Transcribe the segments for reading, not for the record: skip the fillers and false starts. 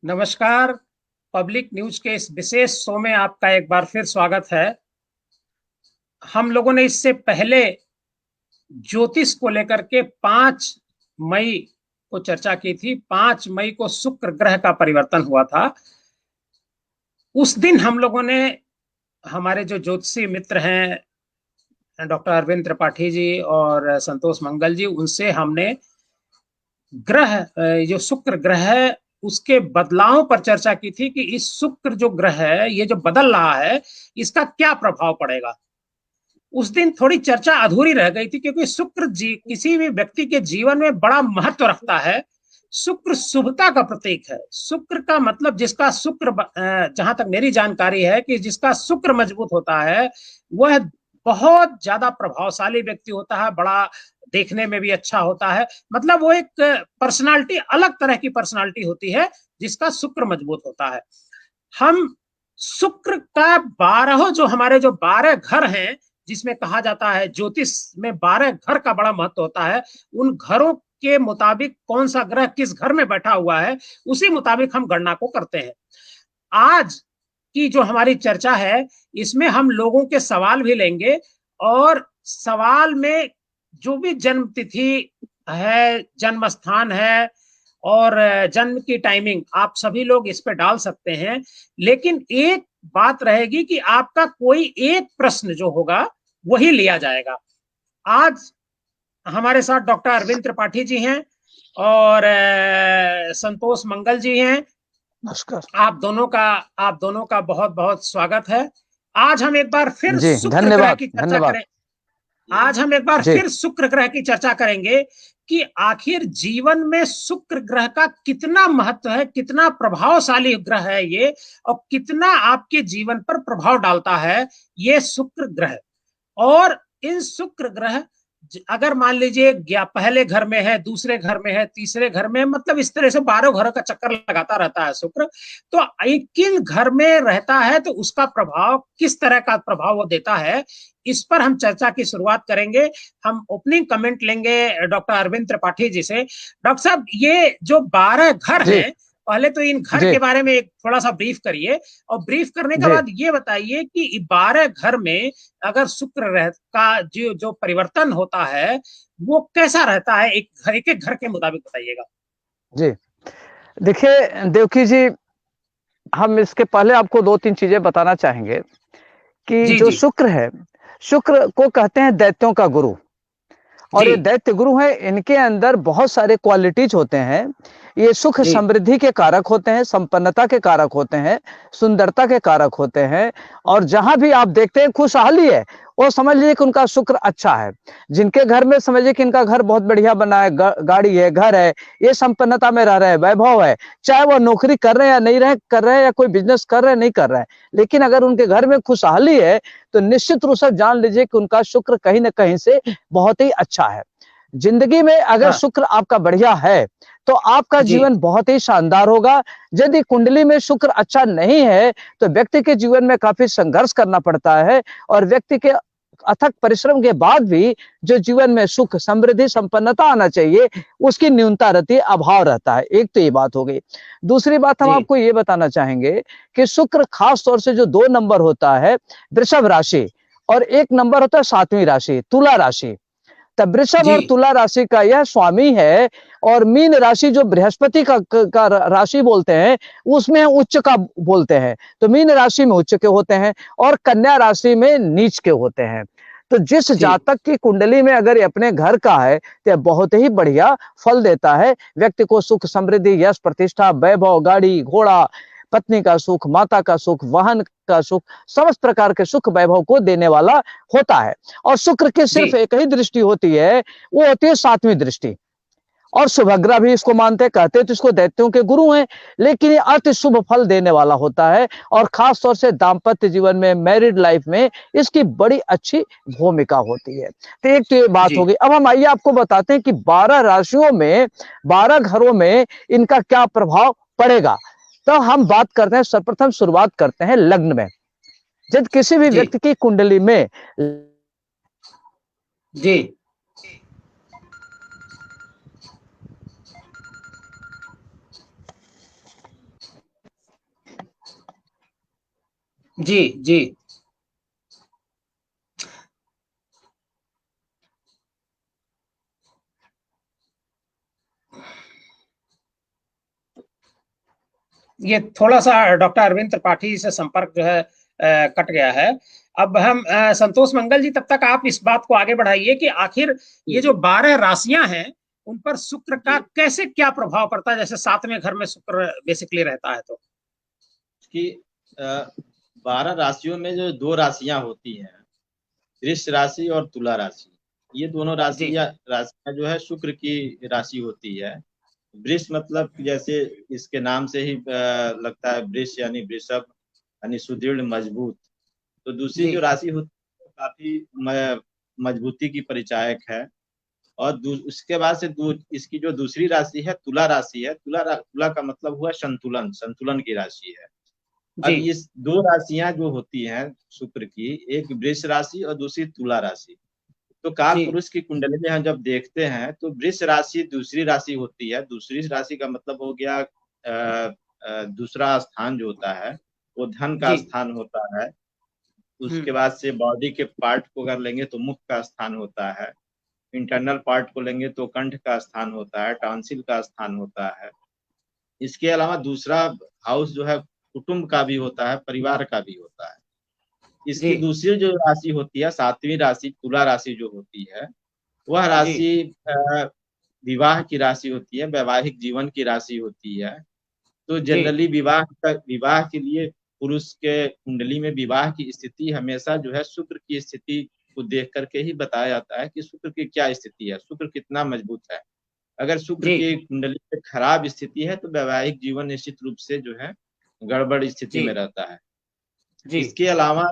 नमस्कार। Public news के इस विशेष शो में आपका एक बार फिर स्वागत है। हम लोगों ने इससे पहले ज्योतिष को लेकर के 5 मई को चर्चा की थी। 5 मई को शुक्र ग्रह का परिवर्तन हुआ था। उस दिन हम लोगों ने हमारे जो ज्योतिषी मित्र हैं डॉक्टर अरविंद त्रिपाठी जी और संतोष मंगल जी, उनसे हमने ग्रह जो शुक्र ग्रह है उसके बदलाव पर चर्चा की थी कि इस शुक्र जो ग्रह है ये जो बदल रहा है इसका क्या प्रभाव पड़ेगा। उस दिन थोड़ी चर्चा अधूरी रह गई थी क्योंकि शुक्र जी किसी भी व्यक्ति के जीवन में बड़ा महत्व रखता है। शुक्र शुभता का प्रतीक है। शुक्र का मतलब जिसका शुक्र जहां तक मेरी जानकारी है कि जिसका शुक्र मजबूत होता है वह बहुत ज्यादा प्रभावशाली व्यक्ति होता है, बड़ा देखने में भी अच्छा होता है। मतलब वो एक पर्सनालिटी, अलग तरह की पर्सनालिटी होती है जिसका शुक्र मजबूत होता है। हम शुक्र का 12 जो हमारे जो 12 घर हैं, जिसमें कहा जाता है ज्योतिष में 12 घर का बड़ा महत्व होता है, उन घरों के मुताबिक कौन सा ग्रह किस घर में बैठा हुआ है उसी मुताबिक हम गणना को करते हैं। आज की जो हमारी चर्चा है इसमें हम लोगों के सवाल भी लेंगे और सवाल में जो भी जन्म तिथि है, जन्म स्थान है और जन्म की टाइमिंग आप सभी लोग इस पे डाल सकते हैं। लेकिन एक बात रहेगी कि आपका कोई एक प्रश्न जो होगा वही लिया जाएगा। आज हमारे साथ डॉक्टर अरविंद त्रिपाठी जी हैं और संतोष मंगल जी हैं। नमस्कार। आप दोनों का बहुत बहुत स्वागत है। आज हम एक बार फिर जी, शुक्र ग्रह धन्यवाद की चर्चा धन्यवाद। करें। आज हम एक बार जी। फिर शुक्र ग्रह की चर्चा करेंगे कि आखिर जीवन में शुक्र ग्रह का कितना महत्व है, कितना प्रभावशाली ग्रह है ये, और कितना आपके जीवन पर प्रभाव डालता है ये शुक्र ग्रह। और इन शुक्र ग्रह अगर मान लीजिए पहले घर में है, दूसरे घर में है, तीसरे घर में, मतलब इस तरह से 12 घरों का चक्कर लगाता रहता है शुक्र। तो किन घर में रहता है तो उसका प्रभाव, किस तरह का प्रभाव वो देता है, इस पर हम चर्चा की शुरुआत करेंगे। हम ओपनिंग कमेंट लेंगे डॉक्टर अरविंद त्रिपाठी जी से। डॉक्टर साहब, ये जो 12 घर जी। हैं, पहले तो इन घर जी। के बारे में एक थोड़ा सा ब्रीफ करिए और ब्रीफ करने के जी। बाद ये बताइए कि 12 घर में अगर शुक्र रह का जो जो परिवर्तन होता है वो कैसा रहता है, एक घर के मुताबिक बताइएगा। जी। देखिए देवकी जी, हम इसके पहले आपको 2-3 चीज़ें बताना चाहेंगे कि जी जो जी शुक्र है, शुक्र को कहते हैं दैत्यों का गुरु। और जी ये दैत्य गुरु हैं, इनके अंदर बहुत सारे क्वालिटीज होते हैं। ये सुख जी समृद्धि के कारक होते हैं, संपन्नता के कारक होते हैं, सुंदरता के कारक होते हैं। और जहां भी आप देखते हैं खुशहाली है, वो समझ लीजिए कि उनका शुक्र अच्छा है। जिनके घर में समझिए कि इनका घर बहुत बढ़िया बना है, गाड़ी है, घर है, ये संपन्नता में रह रहे हैं, वैभव है। चाहे वो नौकरी कर रहे हैं या नहीं रहे कर रहे हैं, या कोई बिजनेस कर रहे हैं नहीं कर रहे हैं, लेकिन अगर उनके घर में खुशहाली है तो निश्चित रूप से जान लीजिए कि उनका शुक्र कहीं ना कहीं से बहुत ही अच्छा है। जिंदगी में अगर हाँ शुक्र आपका बढ़िया है तो आपका जी जीवन बहुत ही शानदार होगा। यदि कुंडली में शुक्र अच्छा नहीं है तो व्यक्ति के जीवन में काफी संघर्ष करना पड़ता है, और व्यक्ति के अथक परिश्रम के बाद भी जो जीवन में सुख समृद्धि संपन्नता आना चाहिए उसकी न्यूनता रहती है, अभाव रहता है। एक तो ये बात हो गई। दूसरी बात हम जी आपको ये बताना चाहेंगे कि शुक्र खास तौर से जो 2 नंबर होता है वृषभ राशि, और 1 नंबर होता है 7वीं राशि तुला राशि। तब वृषभ जी और तुला राशि का यह स्वामी है। और मीन राशि जो बृहस्पति का राशि बोलते हैं, उसमें उच्च का बोलते हैं। तो मीन राशि में उच्च के होते हैं और कन्या राशि में नीच के होते हैं। तो जिस जी जातक की कुंडली में अगर ये अपने घर का है तो बहुत ही बढ़िया फल देता है। व्यक्ति को सुख समृद्धि यश प्रतिष्ठा वैभव गाड़ी घोड़ा, पत्नी का सुख, माता का सुख, वाहन का सुख, समस्त प्रकार के सुख वैभव को देने वाला होता है। और शुक्र की जी सिर्फ एक ही दृष्टि होती है, वो होती है 7वीं दृष्टि। और सुभद्रा भी इसको मानते कहते तो इसको दैत्यों के गुरु हैं, लेकिन ये अति शुभ फल देने वाला होता है। और खास तौर से दाम्पत्य जीवन में, मैरिड लाइफ में इसकी बड़ी अच्छी भूमिका होती है। तो एक तो ये बात जी होगी। अब हम आइए आपको बताते हैं कि 12 राशियों में, 12 घरों में इनका क्या प्रभाव पड़ेगा। तो हम बात करते हैं, सर्वप्रथम शुरुआत करते हैं लग्न में। जब किसी भी जी व्यक्ति की कुंडली में जी जी जी। ये थोड़ा सा डॉक्टर अरविंद त्रिपाठी से संपर्क जो है कट गया है। अब हम संतोष मंगल जी, तब तक आप इस बात को आगे बढ़ाइए कि आखिर ये जो 12 राशियां हैं उन पर शुक्र का जी कैसे क्या प्रभाव पड़ता है, जैसे सातवें घर में शुक्र बेसिकली रहता है तो। कि 12 राशियों में जो दो राशियां होती हैं, वृष राशि और तुला राशि, ये दोनों जी राशियां जो है शुक्र की राशि होती है। वृष मतलब जैसे इसके नाम से ही लगता है, वृष यानी वृषभ, यानी सुदृढ़ मजबूत। तो दूसरी जी जो राशि होती है वो काफी मजबूती की परिचायक है। और उसके बाद से इसकी जो दूसरी राशि है तुला राशि है, तुला का मतलब हुआ संतुलन, संतुलन की राशि है। जी अब ये दो राशियां जो होती हैं शुक्र की, एक वृष राशि और दूसरी तुला राशि। तो काल जी पुरुष की कुंडली में हम जब देखते हैं तो वृष राशि दूसरी राशि होती है। दूसरी राशि का मतलब हो गया दूसरा स्थान जो होता है वो धन का जी। स्थान होता है। उसके हम्म। बाद से बॉडी के पार्ट को अगर लेंगे तो मुख का स्थान होता है। इंटरनल पार्ट को लेंगे तो कंठ का स्थान होता है, टॉन्सिल का स्थान होता है। इसके अलावा दूसरा हाउस जो है कुटुंब का भी होता है, परिवार का भी होता है। जी इसकी दूसरी जो राशि होती है, सातवीं राशि तुला राशि जो होती है, वह जी राशि विवाह की राशि होती है, वैवाहिक जीवन की राशि होती है। तो जी जनरली विवाह के लिए पुरुष के कुंडली में विवाह की स्थिति हमेशा जो है शुक्र की स्थिति को देख करके ही बताया जाता है कि शुक्र की क्या स्थिति है, शुक्र कितना मजबूत है। अगर शुक्र जी की कुंडली में खराब स्थिति है तो वैवाहिक जीवन निश्चित रूप से जो है गड़बड़ स्थिति जी में रहता है। जी इसके अलावा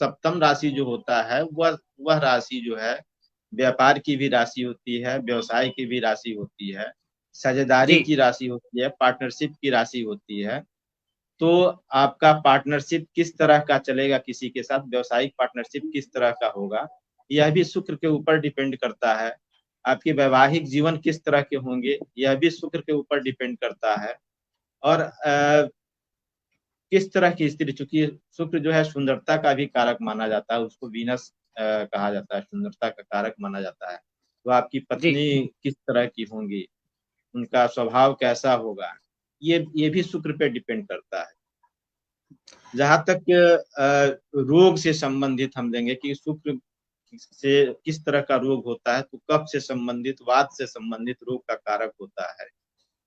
सप्तम राशि जो होता है वह राशि जो है व्यापार की भी राशि होती है, व्यवसाय की भी राशि होती है, साझेदारी जी की राशि होती है, पार्टनरशिप की राशि होती है। तो आपका पार्टनरशिप किस तरह का चलेगा, किसी के साथ व्यावसायिक पार्टनरशिप किस तरह का होगा, यह भी शुक्र के ऊपर डिपेंड करता है। आपके वैवाहिक जीवन किस तरह के होंगे, यह भी शुक्र के ऊपर डिपेंड करता है। और किस तरह की स्त्री, चूंकि शुक्र जो है सुंदरता का भी कारक माना जाता है, उसको वीनस कहा जाता है, सुंदरता का कारक माना जाता है। तो आपकी जी। पत्नी किस तरह की होंगी, उनका स्वभाव कैसा होगा, ये भी शुक्र पे डिपेंड करता है। जहां तक रोग से संबंधित हम लेंगे कि शुक्र से किस तरह का रोग होता है, तो कफ से संबंधित, वात से संबंधित रोग का कारक होता है।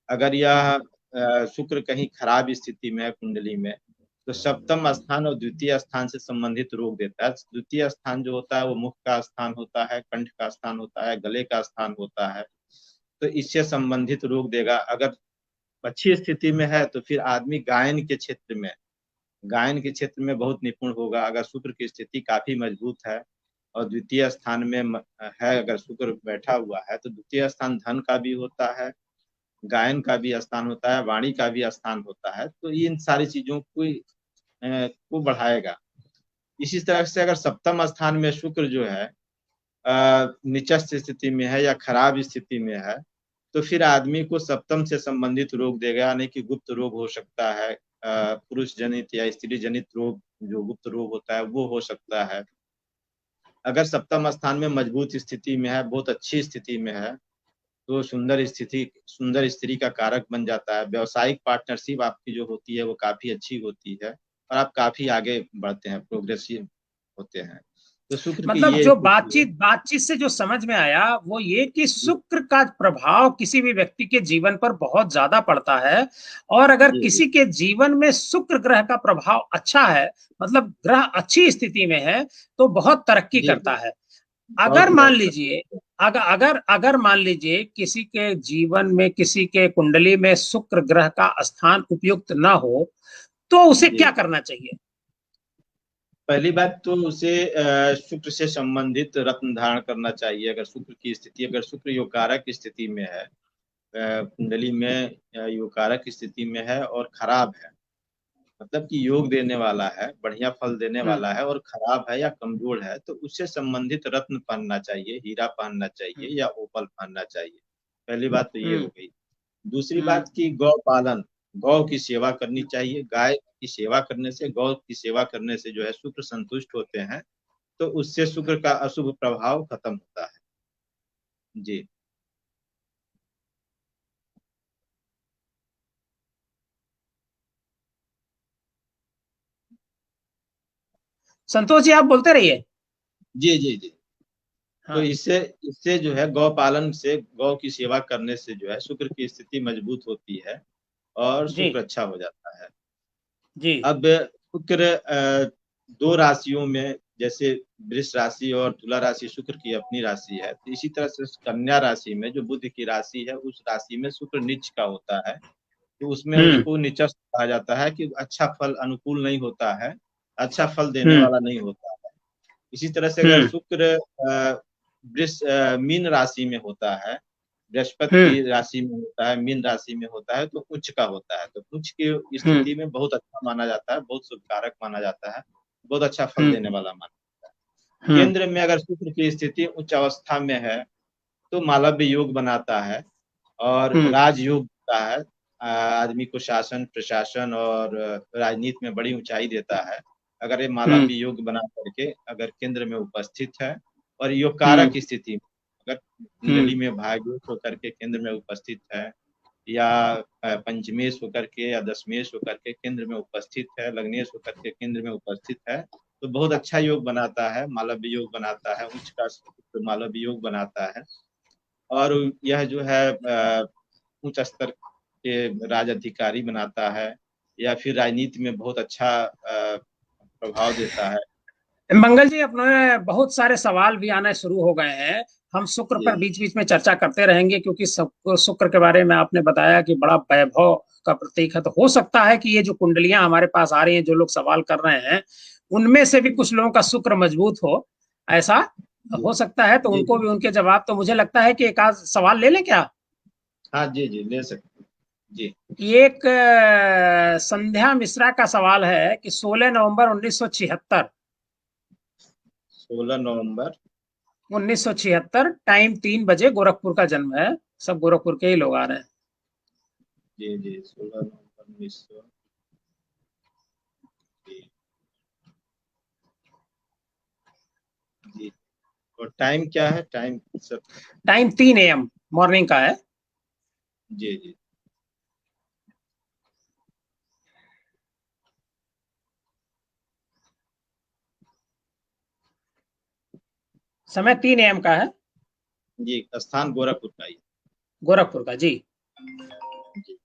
अगर यह शुक्र कहीं खराब स्थिति में है कुंडली में, तो सप्तम स्थान और द्वितीय स्थान से संबंधित रोग देता है। द्वितीय स्थान जो होता है वो मुख का स्थान होता है, कंठ का स्थान होता है, गले का स्थान होता है। तो इससे संबंधित रोग देगा। अगर अच्छी स्थिति में है तो फिर आदमी गायन के क्षेत्र में बहुत निपुण होगा। अगर शुक्र की स्थिति काफी मजबूत है और द्वितीय स्थान में है, अगर शुक्र बैठा हुआ है, तो द्वितीय स्थान धन का भी होता है, गायन का भी स्थान होता है, वाणी का भी स्थान होता है। तो इन सारी चीजों को बढ़ाएगा। इसी तरह से अगर सप्तम स्थान में शुक्र जो है निचस्त स्थिति में है या खराब स्थिति में है, तो फिर आदमी को सप्तम से संबंधित रोग देगा, यानी कि गुप्त रोग हो सकता है, पुरुष जनित या स्त्री जनित रोग, जो गुप्त रोग होता है वो हो सकता है। अगर सप्तम स्थान में मजबूत स्थिति में है, बहुत अच्छी स्थिति में है, तो सुंदर स्त्री का कारक बन जाता है। व्यवसायिक पार्टनरशिप आपकी जो होती है वो काफी अच्छी होती है और आप काफी आगे बढ़ते हैं, प्रोग्रेसिव होते हैं। तो शुक्र की मतलब ये जो स्थिति है। बातचीत बातचीत से जो समझ में आया वो ये कि शुक्र का प्रभाव किसी भी व्यक्ति के जीवन पर बहुत ज्यादा पड़ता है। और अगर जी जी किसी के जीवन में शुक्र ग्रह का प्रभाव अच्छा है, मतलब ग्रह अच्छी स्थिति में है, तो बहुत तरक्की जी करता जी है। बहुत अगर मान बहुत लीजिए, अगर अगर अगर मान लीजिए किसी के जीवन में, किसी के कुंडली में शुक्र ग्रह का स्थान उपयुक्त ना हो, तो उसे जी। क्या करना चाहिए? पहली बात तो उसे शुक्र से संबंधित रत्न धारण करना चाहिए। अगर शुक्र की स्थिति, अगर शुक्र योगकारक स्थिति में है, कुंडली में योगकारक स्थिति में है और खराब है, मतलब कि योग देने वाला है, बढ़िया फल देने हम्म वाला है और खराब है या कमजोर है, तो उससे संबंधित रत्न पहनना चाहिए, हीरा पहनना हम्म चाहिए या ओपल पहनना चाहिए। पहली बात तो ये हो हम्म गई। दूसरी हम्म बात की गौ पालन, गौ की सेवा करनी चाहिए। गाय की सेवा करने से, गौ की सेवा करने से जो है शुक्र संतुष्ट होते हैं, तो उससे शुक्र का अशुभ प्रभाव खत्म होता है। जी संतोष जी आप बोलते रहिए। जी जी जी। तो हाँ इससे इससे जो है गौ पालन से, गौ की सेवा करने से जो है शुक्र की स्थिति मजबूत होती है और जी शुक्र अच्छा हो जाता है। जी। अब शुक्र दो राशियों में, जैसे वृष राशि और तुला राशि शुक्र की अपनी राशि है, तो इसी तरह से कन्या राशि में जो बुध की राशि है, उस राशि में शुक्र नीच का होता है। तो उसमें हम्म उसको नीचस्थ कहा जाता है कि अच्छा फल अनुकूल नहीं होता है, अच्छा फल देने हम्म वाला नहीं होता है। इसी तरह से अगर हम्म शुक्र मीन राशि में होता है, बृहस्पति हम्म की राशि में होता है, मीन राशि में होता है, तो उच्च का होता है। तो उच्च की हम्म स्थिति में बहुत अच्छा माना जाता है, बहुत शुभकारक माना जाता है, बहुत अच्छा फल हम्म देने वाला माना जाता है। हम्म केंद्र में अगर शुक्र की स्थिति उच्च अवस्था में है, तो मालव्य योग बनाता है और हम्म राजयोग होता है। आदमी को शासन, प्रशासन और राजनीति में बड़ी ऊंचाई देता है। अगर ये हम्म मालव्य योग बना करके अगर केंद्र में उपस्थित है और योग हम्म कारक स्थिति में, अगर हम्म कुंडली में भाग्येश होकर के केंद्र में उपस्थित है, या पंचमेश होकर के या दशमेश होकर के केंद्र में उपस्थित है, लग्नेश होकर के केंद्र में उपस्थित है, तो बहुत अच्छा योग बनाता है, मालव्य योग बनाता है, उच्च का मालव्य योग बनाता है। और यह जो है उच्च स्तर के राज अधिकारी बनाता है, या फिर राजनीति में बहुत अच्छा प्रभाव देता है। मंगल जी अपने बहुत सारे सवाल भी आने शुरू हो गए हैं। हम शुक्र जी पर बीच बीच में चर्चा करते रहेंगे, क्योंकि शुक्र के बारे में आपने बताया कि बड़ा वैभव का प्रतीक है। तो हो सकता है कि ये जो कुंडलियां हमारे पास आ रही हैं, जो लोग सवाल कर रहे हैं, उनमें से भी कुछ लोगों का शुक्र मजबूत हो, ऐसा जी हो सकता है। तो जी उनको जी। भी उनके जवाब, तो मुझे लगता है कि एक आध सवाल ले लें क्या। हाँ जी जी, ले सकते हैं। जी। ये एक संध्या मिश्रा का सवाल है कि 16 नवंबर 1976, 16 नवंबर। 1976 टाइम 3 बजे, गोरखपुर का जन्म है। सब गोरखपुर के ही लोग आ रहे हैं। जी जी, 16 नवंबर 1900। जी जी। और टाइम क्या है, टाइम सब? टाइम 3 AM मॉर्निंग का है। जी जी। समय 3 AM का है। जी, स्थान गोरखपुर का ही। गोरखपुर का जी। जी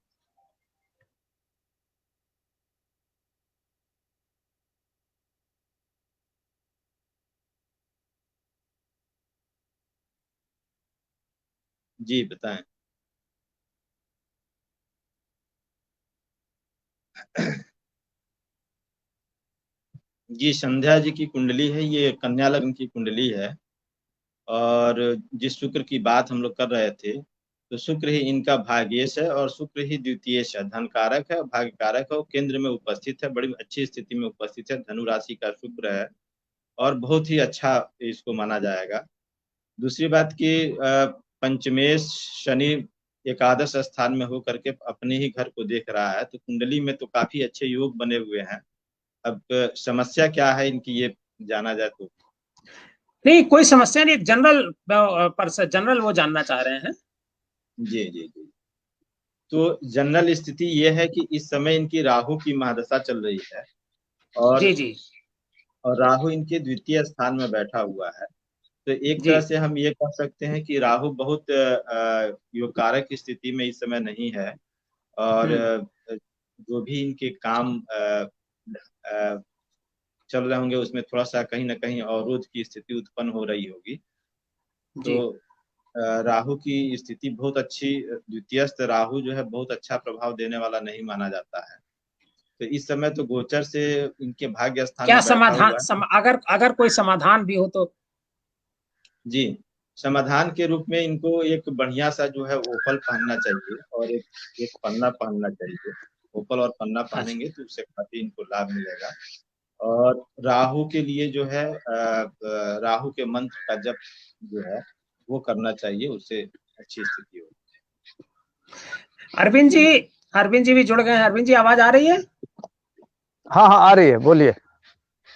जी, बताएं। जी, संध्या जी की कुंडली है, ये कन्या लग्न की कुंडली है। और जिस शुक्र की बात हम लोग कर रहे थे, तो शुक्र ही इनका भाग्येश है और शुक्र ही द्वितीयेश है, धन कारक है, भाग्य कारक है, और केंद्र में उपस्थित है, बड़ी अच्छी स्थिति में उपस्थित है, धनु राशि का शुक्र है और बहुत ही अच्छा इसको माना जाएगा। दूसरी बात कि पंचमेश शनि एकादश स्थान में होकर के अपने ही घर को देख रहा है, तो कुंडली में तो काफी अच्छे योग बने हुए हैं। अब समस्या क्या है इनकी, ये जाना जाए तो? नहीं, कोई समस्या नहीं, एक जनरल पर से जनरल वो जानना चाह रहे हैं। जी जी जी। तो जनरल स्थिति ये है कि इस समय इनकी राहु की महादशा चल रही है, और जी जी राहु इनके द्वितीय स्थान में बैठा हुआ है। तो एक जी। तरह से हम ये कह सकते हैं कि राहु बहुत योगकारक स्थिति में इस समय नहीं है। और हम्म। जो भी इनके काम अ, चल रहे होंगे, उसमें थोड़ा सा कहीं ना कहीं अवरोध की स्थिति उत्पन्न हो रही होगी। तो जी। राहु की स्थिति बहुत अच्छी, द्वितीयस्थ राहु जो है बहुत अच्छा प्रभाव देने वाला नहीं माना जाता है। तो इस समय तो गोचर से इनके भाग्य स्थान क्या में बैठा समाधान, हुआ है। अगर अगर कोई समाधान भी हो तो। जी, समाधान के रूप में इनको एक बढ़िया सा जो है ओपल पहनना चाहिए, और एक एक पन्ना पहनना चाहिए। ओपल और पन्ना अच्छा। पहनेंगे तो उससे काफी इनको लाभ मिलेगा। और राहु के लिए जो है राहु के मंत्र का जप जो है वो करना चाहिए, उससे अच्छी स्थिति होगी। अरविंद जी, अरविंद जी भी जुड़ गए हैं। अरविंद जी, आवाज आ रही है? हाँ हाँ, आ रही है, बोलिए।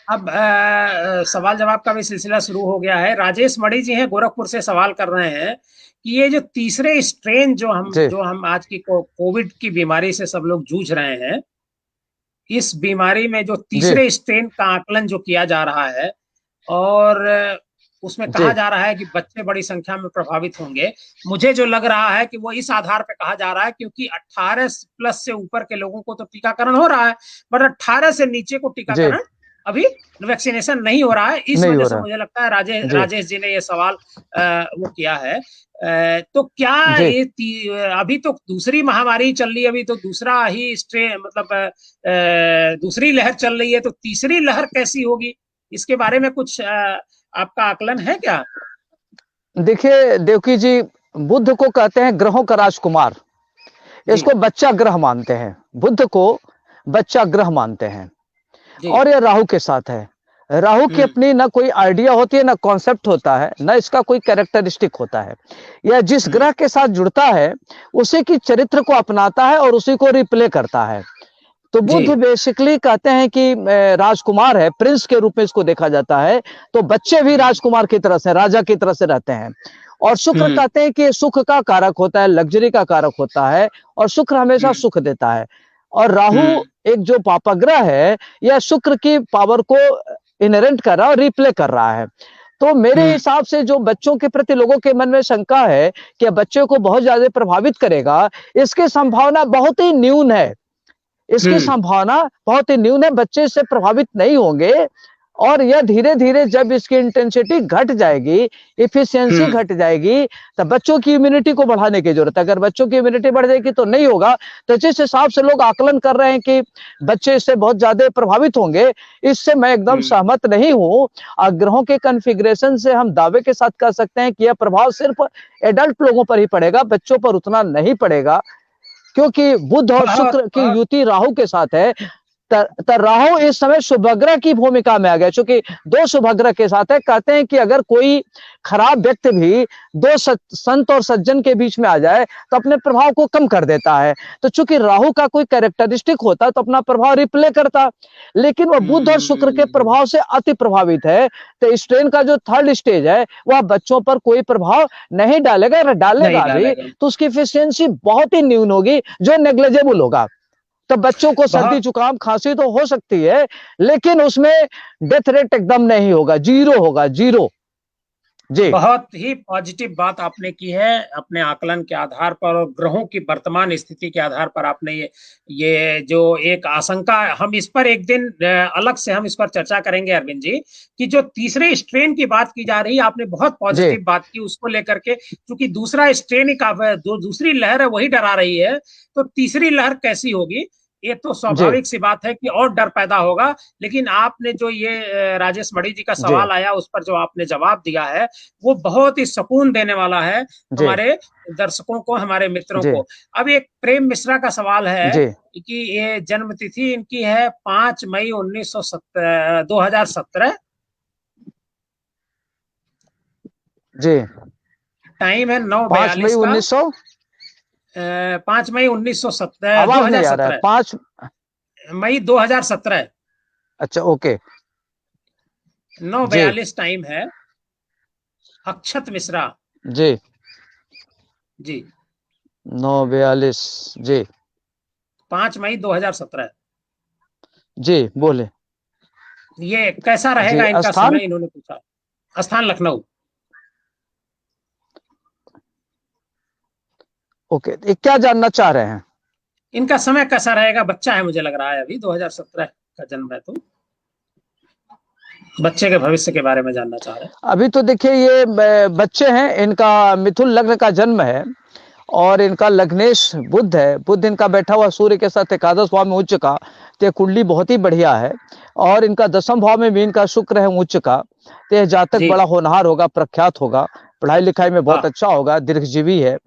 अब सवाल जवाब का भी सिलसिला शुरू हो गया है। राजेश मणि जी हैं, गोरखपुर से सवाल कर रहे हैं कि ये जो तीसरे स्ट्रेन जी जो हम आज की कोविड की बीमारी से सब लोग जूझ रहे हैं, इस बीमारी में जो जी तीसरे स्ट्रेन का आकलन जो किया जा रहा है, और उसमें कहा जी जा रहा है कि बच्चे बड़ी संख्या में प्रभावित होंगे। मुझे जो लग रहा है कि वो इस आधार पर कहा जा रहा है क्योंकि 18 प्लस से ऊपर के लोगों को तो टीकाकरण हो रहा है, बट 18 से नीचे को जी, टीकाकरण अभी वैक्सीनेशन नहीं हो रहा है। इस नहीं वजह हो से रहा। मुझे लगता है जी राजेश जी ने ये सवाल वो किया है। तो क्या जी, अभी तो दूसरी महामारी चल रही है, अभी तो दूसरा ही स्ट्रेन, मतलब दूसरी लहर चल रही है, तो तीसरी लहर कैसी होगी, इसके बारे में कुछ आपका आकलन है क्या? देखिए देवकी जी, बुद्ध को कहते हैं ग्रहों का राजकुमार। जी इसको बच्चा ग्रह मानते हैं, बुद्ध को बच्चा ग्रह मानते हैं। जी। और ये राहु के साथ है। राहु की हम्म अपनी ना कोई आइडिया होती है, ना कॉन्सेप्ट होता है, ना इसका कोई कैरेक्टरिस्टिक होता है। यह जिस हम्म ग्रह के साथ जुड़ता है उसी की चरित्र को अपनाता है और उसी को रिप्ले करता है। तो जी। बुद्ध बेसिकली कहते हैं कि राजकुमार है, प्रिंस के रूप में इसको देखा जाता है। तो बच्चे भी हम्म राजकुमार की तरह से, राजा की तरह से रहते हैं। और शुक्र हम्म कहते हैं कि सुख का कारक होता है, लग्जरी का कारक होता है, और शुक्र हमेशा हम्म सुख देता है। और राहु हम्म एक जो पापग्रह है, यह शुक्र की पावर को इनहेरेंट कर रहा है और रिप्ले कर रहा है। तो मेरे हम्म हिसाब से जो बच्चों के प्रति लोगों के मन में शंका है कि बच्चों को बहुत ज्यादा प्रभावित करेगा, इसकी संभावना बहुत ही न्यून है। इसकी हम्म संभावना बहुत ही न्यून है, बच्चे इससे प्रभावित नहीं होंगे। और यह धीरे धीरे जब इसकी इंटेंसिटी घट जाएगी, इफिशियंसी हम्म घट जाएगी, तब बच्चों की इम्यूनिटी को बढ़ाने की जरूरत है। अगर बच्चों की इम्यूनिटी बढ़ जाएगी तो नहीं होगा। तो जिस हिसाब से लोग आकलन कर रहे हैं कि बच्चे इससे बहुत ज्यादा प्रभावित होंगे, इससे मैं एकदम हम्म। सहमत नहीं हूं। ग्रहों के कन्फिग्रेशन से हम दावे के साथ कह सकते हैं कि यह प्रभाव सिर्फ एडल्ट लोगों पर ही पड़ेगा, बच्चों पर उतना नहीं पड़ेगा। क्योंकि बुध और बहुत शुक्र की बहुत। युति राहु के साथ है। राहु इस समय शुभग्रह की भूमिका में आ गया, क्योंकि दो शुभग्रह के साथ है। कहते हैं कि अगर कोई खराब व्यक्ति भी दो संत और सज्जन के बीच में आ जाए तो अपने प्रभाव को कम कर देता है। तो चूंकि राहु का कोई कैरेक्टरिस्टिक होता तो अपना प्रभाव रिप्ले करता, लेकिन वह बुध और शुक्र के हम्म। प्रभाव से अति प्रभावित है। तो इस ट्रेन का जो थर्ड स्टेज है वह बच्चों पर कोई प्रभाव नहीं डालेगा, अगर नहीं डालेगा भी डालेगा। तो उसकी एफिशिएंसी बहुत ही न्यून होगी, जो नेग्लेजेबल होगा। तो बच्चों को सर्दी बहुत जुकाम खांसी तो हो सकती है, लेकिन उसमें डेथ रेट एकदम नहीं होगा, जीरो होगा, जीरो। जी बहुत ही पॉजिटिव बात आपने की है अपने आकलन के आधार पर, और ग्रहों की वर्तमान स्थिति के आधार पर आपने ये जो एक आशंका, हम इस पर एक दिन अलग से हम इस पर चर्चा करेंगे अरविंद जी, कि जो तीसरे स्ट्रेन की बात की जा रही है, आपने बहुत जी पॉजिटिव बात की उसको लेकर के, क्योंकि दूसरा स्ट्रेन ही दूसरी लहर है वही डरा रही है, तो तीसरी लहर कैसी होगी, ये तो जी स्वाभाविक सी बात है कि और डर पैदा होगा। लेकिन आपने जो ये राजेश मणि जी का जी सवाल आया उस पर जो आपने जवाब दिया है, वो बहुत ही सुकून देने वाला है जी हमारे दर्शकों को, हमारे मित्रों जी को। अब एक प्रेम मिश्रा का सवाल है जी कि ये जन्म तिथि इनकी है 5 मई 2017। जी। टाइम है 5 मई 9:42 का। 1900। 5 मई 1917, आवाज नहीं आ रहा है। 2017, 5। मई 2017, अच्छा, ओके। जी 9:42 टाइम है। अक्षत मिश्रा जी। जी। 9:42। जी 5 मई 2017। जी, बोले। ये कैसा जी, रहेगा इनका स्थान। समय, इन्होंने पूछा। स्थान लखनऊ। ओके, ये क्या जानना चाह रहे हैं? इनका समय कैसा रहेगा, बच्चा है मुझे लग रहा है, अभी 2017 का जन्म है, तो बच्चे के भविष्य के बारे में जानना चाह रहे हैं। अभी तो देखिए ये बच्चे हैं, इनका मिथुन लग्न का जन्म है और इनका लग्नेश बुध है। बुध इनका बैठा हुआ सूर्य के साथ एकादश भाव में उच्च का। तो ये कुंडली बहुत ही बढ़िया है। और इनका दसम भाव में भी इनका शुक्र है उच्च का। तो यह जातक जी। बड़ा होनहार होगा, प्रख्यात होगा, पढ़ाई लिखाई में बहुत हाँ। अच्छा होगा, दीर्घजीवी है।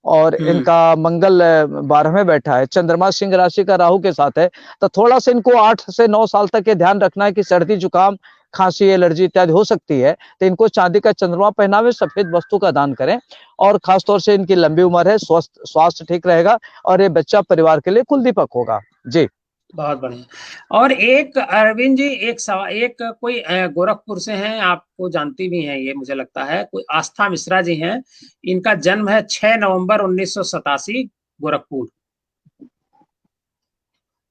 और हम्म इनका मंगल 12वें बैठा है, चंद्रमा सिंह राशि का राहु के साथ है। तो थोड़ा सा इनको 8 से 9 साल तक ये ध्यान रखना है कि सर्दी जुकाम खांसी, एलर्जी इत्यादि हो सकती है, तो इनको चांदी का चंद्रमा पहनावे, सफेद वस्तु का दान करें। और खासतौर से इनकी लंबी उम्र है, स्वास्थ्य ठीक रहेगा और ये बच्चा परिवार के लिए कुलदीपक होगा। जी, बहुत बढ़िया। और एक अरविंद जी, एक सवाल, एक कोई गोरखपुर से हैं, आपको जानती भी हैं ये मुझे लगता है, कोई आस्था मिश्रा जी हैं। इनका जन्म है 6 नवंबर 1987, गोरखपुर।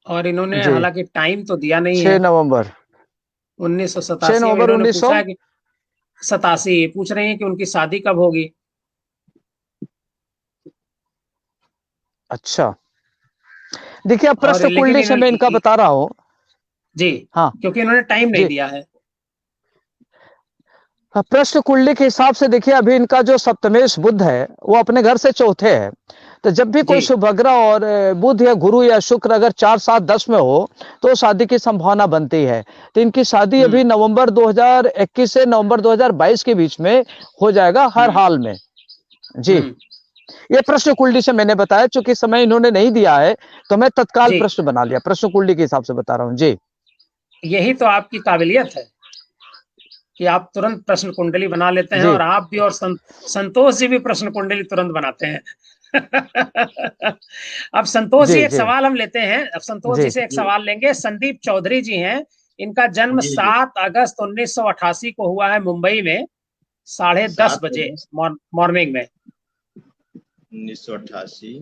और इन्होंने जी, हालांकि टाइम तो दिया नहीं 6 है, नवंबर 1987। 6 अब नवंबर इन्होंने 1900। पूछा है कि 87, पूछ रही हैं कि उनकी शादी कब होगी। अच्छा, देखिए, अब और प्रश्न लेकिन कुंडली से मैं इनका इन्होंने, बता रहा हूँ। जी, हाँ क्योंकि इन्होंने टाइम नहीं जी, दिया है। प्रश्न कुंडली के हिसाब से देखिए, अभी इनका जो सप्तमेश बुध है वो अपने घर से चौथे है। तो जब भी जी। कोई शुभ ग्रह और बुध या गुरु या शुक्र अगर 4, 7, 10 में हो तो शादी की संभावना बनती है। तो इनकी शादी हम्म। अभी नवंबर 2021 से नवंबर 2022 के बीच में हो जाएगा हर हम्म। हाल में। जी, हम्म। ये प्रश्न कुंडली से मैंने बताया, चूंकि समय इन्होंने नहीं दिया है तो मैं तत्काल जी, प्रश्न बना लिया, प्रश्न कुंडली के हिसाब से बता रहा हूँ। जी, यही तो आपकी काबिलियत है कि आप तुरंत प्रश्न कुंडली बना लेते हैं, जी, और आप भी और संतोष जी भी प्रश्न कुंडली तुरंत बनाते हैं। अब संतोष जी जी, एक जी, सवाल हम लेते हैं, अब संतोष जी, जी से एक जी सवाल लेंगे। संदीप चौधरी जी हैं, इनका जन्म जी जी। 7 अगस्त 1988 को हुआ है, मुंबई में, 10:30 7 बजे अगस्त मॉर्निंग में। 1988।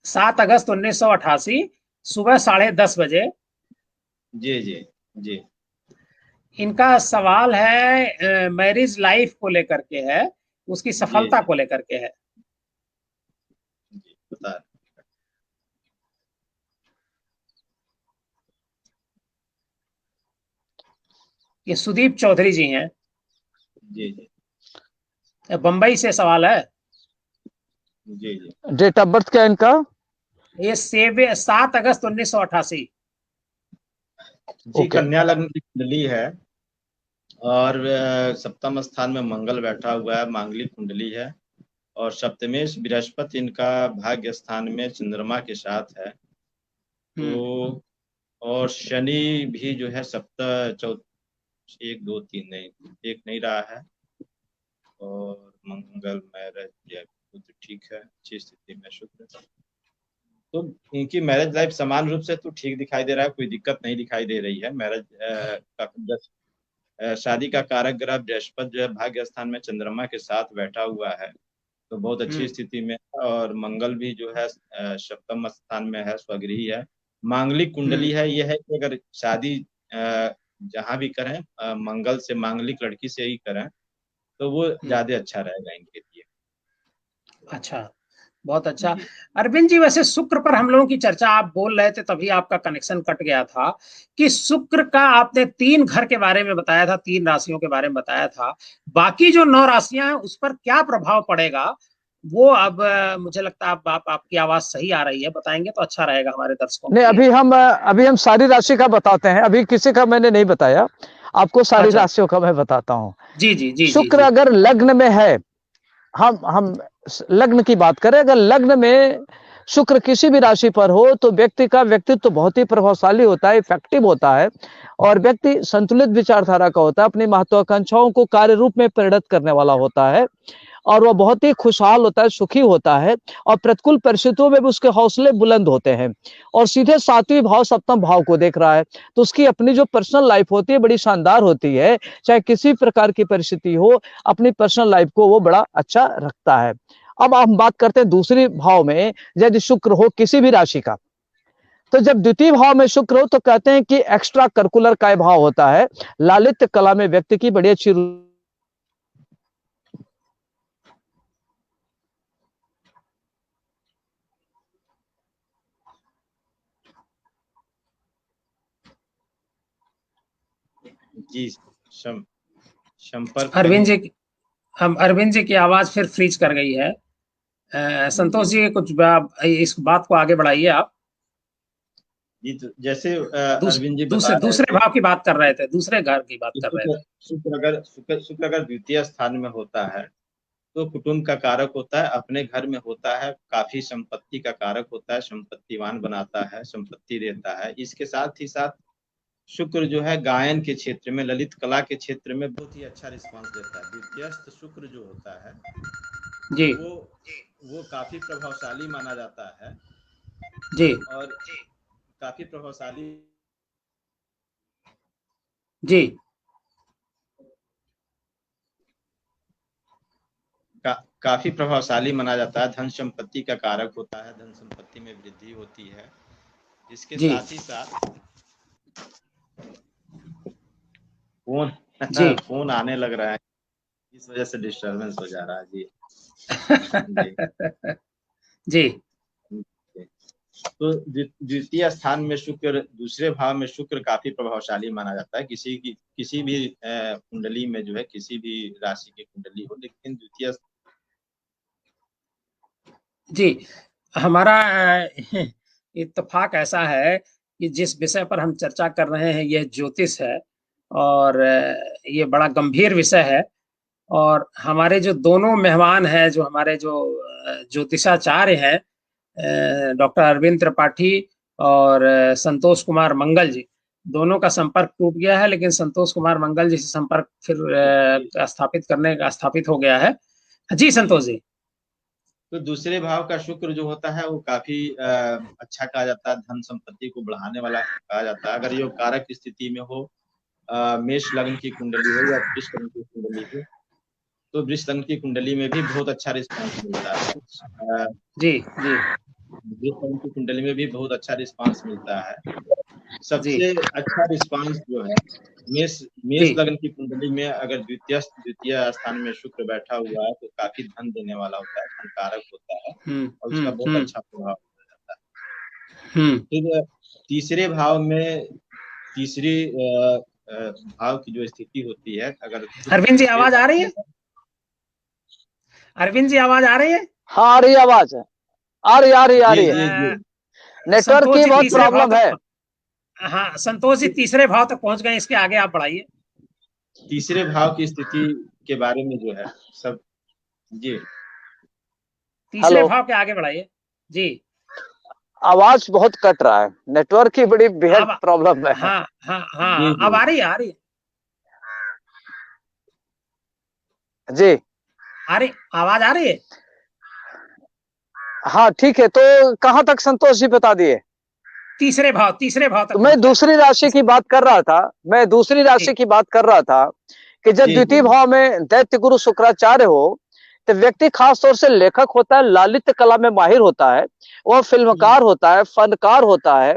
7 अगस्त 1988, सुबह 10:30 बजे। जी जी जी इनका सवाल है मैरिज लाइफ को लेकर के है, उसकी जी सफलता जी को लेकर के है। जी बता ये सुदीप चौधरी जी हैं, जी जी बंबई से सवाल है। जी जी डेट ऑफ बर्थ क्या है इनका? ये 7 अगस्त 1988। जी। ओके, कन्या लग्न की कुंडली है और सप्तम स्थान में मंगल बैठा हुआ है, मांगलिक कुंडली है। और सप्तमेश बृहस्पति इनका भाग्य स्थान में चंद्रमा के साथ है। हम्म। तो और शनि भी जो है सप्त चौ 1, 2, 3 नहीं, एक नहीं रहा है। और मंगल मैरिज या बुध ठीक है, अच्छी स्थिति में शुक्र। तो इनकी मैरिज लाइफ समान रूप से तो ठीक दिखाई दे रहा है, कोई दिक्कत नहीं दिखाई दे रही है। मैरिज शादी का कारक ग्रह बृहस्पति जो है भाग्य स्थान में चंद्रमा के साथ बैठा हुआ है, तो बहुत अच्छी हम्म। स्थिति में है। और मंगल भी जो है सप्तम स्थान में है, स्वगृही है। मांगलिक कुंडली हम्म। है, यह है कि अगर शादी जहां भी करें मंगल से, मांगलिक लड़की से ही करें तो वो हम्म। ज्यादा अच्छा रहेगा इनके लिए। अच्छा, बहुत अच्छा। जी अरविंद जी, वैसे शुक्र पर हम लोगों की चर्चा आप बोल रहे थे, तभी आपका कनेक्शन कट गया था, कि शुक्र का आपने 3 घर के बारे में बताया था, 3 राशियों के बारे में बताया था। बाकी जो 9 राशियां हैं उस पर क्या प्रभाव पड़ेगा, वो अब मुझे लगता है आपकी आवाज सही आ रही है, बताएंगे तो अच्छा रहेगा हमारे दर्शकों नहीं, के लिए। अभी हम सारी राशि का बताते हैं, अभी किसी का मैंने नहीं बताया, आपको सारी अच्छा। राशियों का मैं बताता हूँ। जी जी जी जी शुक्र जी। अगर लग्न में है, हम लग्न की बात करें, अगर लग्न में शुक्र किसी भी राशि पर हो तो व्यक्ति का व्यक्तित्व तो बहुत ही प्रभावशाली होता है, इफेक्टिव होता है, और व्यक्ति संतुलित विचारधारा का होता है, अपनी महत्वाकांक्षाओं को कार्य रूप में परिणत करने वाला होता है, और वह बहुत ही खुशहाल होता है, सुखी होता है, और प्रतिकूल परिस्थितियों में भी उसके हौसले बुलंद होते हैं। और सीधे 7वें भाव, सप्तम भाव को देख रहा है, तो उसकी अपनी जो पर्सनल लाइफ होती है बड़ी शानदार होती है। चाहे किसी प्रकार की परिस्थिति हो, अपनी पर्सनल लाइफ को वो बड़ा अच्छा रखता है। अब हम बात करते हैं दूसरी भाव में, यदि शुक्र हो किसी भी राशि का, तो जब द्वितीय भाव में शुक्र हो तो कहते हैं कि एक्स्ट्रा करिकुलर का भाव होता है, लालित्य कला में व्यक्ति की बड़ी अच्छी। जी संपर्क अरविंद कहीं। जी, हम अरविंद जी की आवाज फिर फ्रीज कर गई है। संतोष जी जी, कुछ इस बात को आगे बढ़ाइए आप। जी। तो जैसे दूसरे अरविंद जी बता दूसरे रहे दूसरे थे भाव की बात कर रहे थे, दूसरे घर की बात कि कर रहे थे। शुक्र अगर द्वितीय स्थान में होता है तो कुटुंब का कारक होता है, अपने घर में होता है, काफी संपत्ति का कारक होता है, संपत्तिवान बनाता है, संपत्ति देता है। इसके साथ ही साथ शुक्र जो है गायन के क्षेत्र में, ललित कला के क्षेत्र में बहुत ही अच्छा रिस्पांस देता है। द्वितीयस्थ शुक्र जो होता है जी वो काफी प्रभावशाली माना जाता है जी और काफी प्रभावशाली जी काफी प्रभावशाली माना जाता है। धन संपत्ति का कारक होता है, धन संपत्ति में वृद्धि होती है। इसके जी साथ ही साथ फोन जी फोन आने लग रहा है, इस वजह से डिस्टरबेंस हो जा रहा है जी। जी तो द्वितीय स्थान में शुक्र, दूसरे भाव में शुक्र काफी प्रभावशाली माना जाता है। किसी भी कुंडली में जो है, किसी भी राशि की कुंडली हो, लेकिन द्वितीय जी हमारा इत्तेफाक ऐसा है कि जिस विषय पर हम चर्चा कर रहे हैं यह ज्योतिष है और ये बड़ा गंभीर विषय है। और हमारे जो दोनों मेहमान हैं, जो हमारे जो ज्योतिषाचार्य हैं, डॉक्टर अरविंद त्रिपाठी और संतोष कुमार मंगल जी, दोनों का संपर्क टूट गया है, लेकिन संतोष कुमार मंगल जी से संपर्क फिर स्थापित हो गया है। जी संतोष जी। तो दूसरे भाव का शुक्र जो होता है वो काफी अच्छा कहा जाता है, धन संपत्ति को बढ़ाने वाला कहा जाता है। अगर ये कारक स्थिति में हो, मेष लग्न की कुंडली हो या वृष लग्न की कुंडली हो, तो वृष लग्न की कुंडली में भी बहुत अच्छा रिस्पांस मिलता है। जी जी वृष लग्न की कुंडली में भी बहुत अच्छा रिस्पांस मिलता है। जी सबसे अच्छा रिस्पांस जो है मेष जी लग्न की कुंडली में अगर द्वितीय स्थान में शुक्र बैठा हुआ है तो काफी धन देने वाला होता है, धन कारक होता है और उसका बहुत अच्छा प्रभाव हो जाता है। फिर तीसरे भाव में, तीसरी भाव की जो स्थिति होती है, अगर अरविंद जी आवाज आ रही है? अरविंद जी आवाज आ रही है? हाँ आ रही है आवाज, आ रही है। नेटवर्क की बहुत प्रॉब्लम है। हाँ संतोष जी तीसरे भाव तक पहुंच गए, इसके आगे आप बढ़ाइए। तीसरे भाव की स्थिति के बारे में जो है सब जी, तीसरे भाव के आगे बढ़ाइए जी। आवाज बहुत कट रहा है, नेटवर्क की बड़ी बेहद प्रॉब्लम है। हाँ हाँ हाँ अब आ रही है जी आ रही, आवाज आ रही है? हाँ ठीक है, तो कहाँ तक संतोष जी बता दिए? तीसरे भाव तक। तो मैं दूसरी राशि की बात कर रहा था, कि जब द्वितीय भाव में दैत्य गुरु शुक्राचार्य हो तो व्यक्ति खास तौर से लेखक होता है, ललित कला में माहिर होता है, वह फिल्मकार होता है, फनकार होता है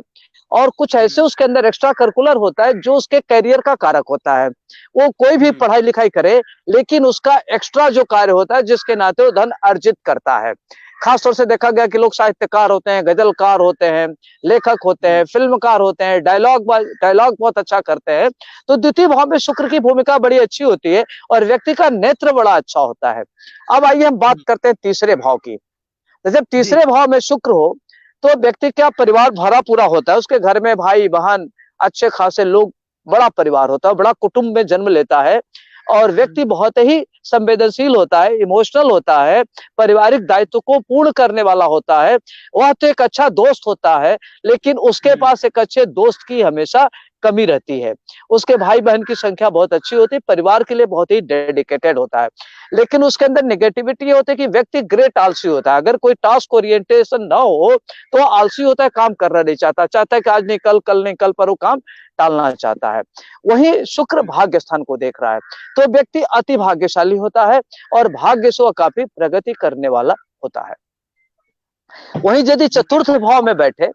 और कुछ ऐसे उसके अंदर एक्स्ट्रा करिकुलर होता है जो उसके करियर का कारक होता है। वो कोई भी पढ़ाई लिखाई करे लेकिन उसका एक्स्ट्रा जो कार्य होता है जिसके नाते वो धन अर्जित करता है। खास तौर से देखा गया कि लोग साहित्यकार होते हैं, गजलकार होते हैं, लेखक होते हैं, फिल्मकार होते हैं, डायलॉग बहुत अच्छा करते हैं। तो द्वितीय भाव में शुक्र की भूमिका बड़ी अच्छी होती है और व्यक्ति का नेत्र बड़ा अच्छा होता है। अब आइए हम बात करते हैं तीसरे भाव की। तो जब तीसरे भाव में शुक्र हो तो व्यक्ति का परिवार भरा पूरा होता है, उसके घर में भाई बहन अच्छे खासे लोग, बड़ा परिवार होता है, बड़ा कुटुंब में जन्म लेता है और व्यक्ति बहुत ही संवेदनशील होता है, इमोशनल होता है, पारिवारिक दायित्व को पूर्ण करने वाला होता है। वह तो एक अच्छा दोस्त होता है लेकिन उसके पास एक अच्छे दोस्त की हमेशा कमी रहती है। उसके भाई बहन की संख्या बहुत अच्छी होती है, परिवार के लिए बहुत ही डेडिकेटेड होता है, लेकिन उसके अंदर नेगेटिविटी ये होती है कि व्यक्ति ग्रेट आलसी होता है। अगर कोई टास्क ओरिएंटेशन ना हो तो आलसी होता है, काम करना नहीं चाहता है कि आज नहीं कल नहीं कल पर वो काम टालना चाहता है। वही शुक्र भाग्य स्थान को देख रहा है तो व्यक्ति अति भाग्यशाली होता है और भाग्य से वह काफी प्रगति करने वाला होता है। वहीं यदि चतुर्थ भाव में बैठे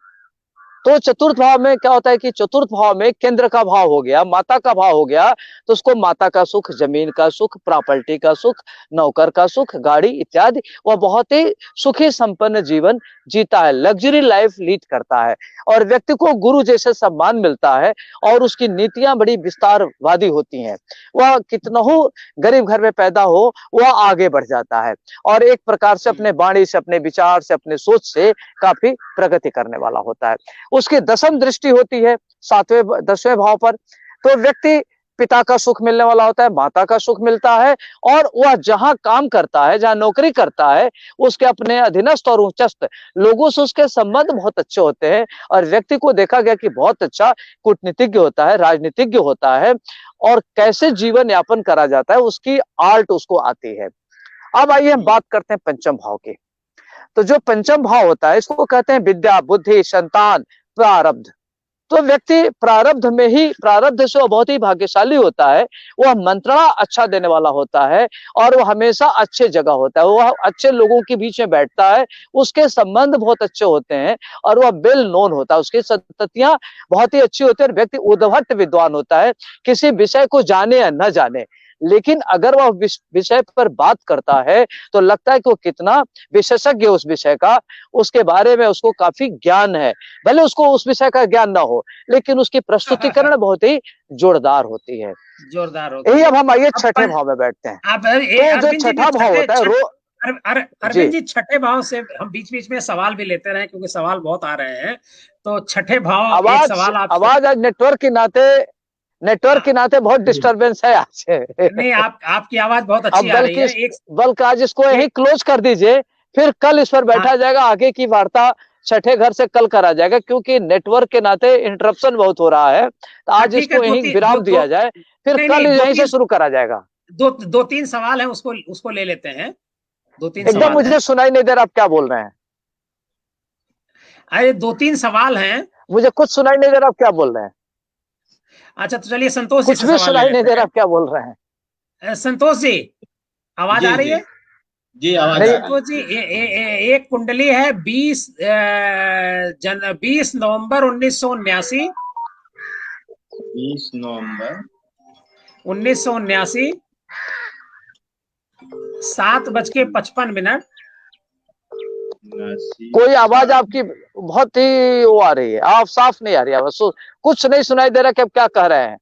तो चतुर्थ भाव में क्या होता है कि चतुर्थ भाव में केंद्र का भाव हो गया, माता का भाव हो गया, तो उसको माता का सुख, जमीन का सुख, प्रॉपर्टी का सुख, नौकर का सुख, गाड़ी इत्यादि, वह बहुत ही सुखी संपन्न जीवन जीता है, लग्जरी लाइफ लीड करता है और व्यक्ति को गुरु जैसे सम्मान मिलता है और उसकी नीतियां बड़ी विस्तारवादी होती हैं। वह कितना हो गरीब घर में पैदा हो वह आगे बढ़ जाता है और एक प्रकार से अपने वाणी से, अपने विचार से, अपने सोच से काफी प्रगति करने वाला होता है। उसकी दसम दृष्टि होती है 7वें 10वें भाव पर, तो व्यक्ति पिता का सुख मिलने वाला होता है, माता का सुख मिलता है, और वह जहां काम करता है, जहां नौकरी करता है, उसके अपने अधीनस्थ और उच्चस्थ लोगों से उसके संबंध बहुत अच्छे होते हैं। और व्यक्ति को देखा गया कि बहुत अच्छा कूटनीतिज्ञ होता है, राजनीतिज्ञ होता है, और कैसे जीवन यापन करा जाता है उसकी आर्ट उसको आती है। अब आइए हम बात करते हैं पंचम भाव की। तो जो पंचम भाव होता है इसको कहते हैं विद्या, बुद्धि, संतान, प्रारब्ध। तो व्यक्ति प्रारब्ध में ही, प्रारब्ध से वो बहुत ही भाग्यशाली होता है, वह मंत्रणा अच्छा देने वाला होता है, और वह हमेशा अच्छे जगह होता है, वह अच्छे लोगों के बीच में बैठता है, उसके संबंध बहुत अच्छे होते हैं, और वह वेल नोन होता है, उसकी संततियां बहुत ही अच्छी होती है, और व्यक्ति उद्भट विद्वान होता है, किसी विषय को जाने या न जाने, लेकिन अगर वह विषय पर बात करता है तो लगता है कि वो कितना विशेषज्ञ उस विषय का, उसके बारे में उसको काफी ज्ञान है, भले उसको उस विषय का ज्ञान ना हो, लेकिन उसकी प्रस्तुतिकरण बहुत ही जोरदार होती है। जोरदार होती यही है। अब हम आइए अब छठे भाव में बैठते हैं। आप तो जो अरविंद जी छठा भाव होता है अरविंद जी छठे भाव से हम बीच बीच में सवाल भी लेते रहे, क्योंकि सवाल बहुत आ रहे हैं। तो छठे भाव, एक आवाज सवाल आपसे। आवाज आज नेटवर्क के नाते बहुत डिस्टरबेंस है आज। नहीं, आपकी आवाज बहुत अच्छी अब आ रही है। एक बल्कि आज इसको यही क्लोज कर दीजिए, फिर कल इस पर बैठा हाँ, जाएगा, आगे की वार्ता छठे घर से कल करा जाएगा, क्योंकि नेटवर्क के नाते इंटरप्शन बहुत हो रहा है, तो आज ठीक है। इसको दो यही तीन विराम दिया जाए, फिर नहीं कल नहीं, यहीं से शुरू करा जाएगा। दो तीन सवाल है, उसको उसको ले लेते हैं। दो तीन एकदम सवाल है। मुझे सुनाई नहीं दे रहा, आप क्या बोल रहे हैं? अरे, दो तीन सवाल हैं। मुझे कुछ सुनाई नहीं दे रहा, आप क्या बोल रहे हैं? अच्छा, तो चलिए संतोष जी कुछ से भी सवाल ले सुनाई नहीं लेते दे रहा, हैं। आप क्या बोल रहे हैं? संतोष जी, आवाज आ जी रही जी है? जी, आवाज नहीं। आ रही संतोष जी, एक कुंडली है 20 नवंबर 1979। 20 नवंबर 1979, 7:55। कोई आवाज 7 आपकी बहुत ही वो आ रही है, आप साफ नहीं आ रही आवाज, कुछ नहीं सुनाई दे रहा कि आप क्या कह रहे हैं,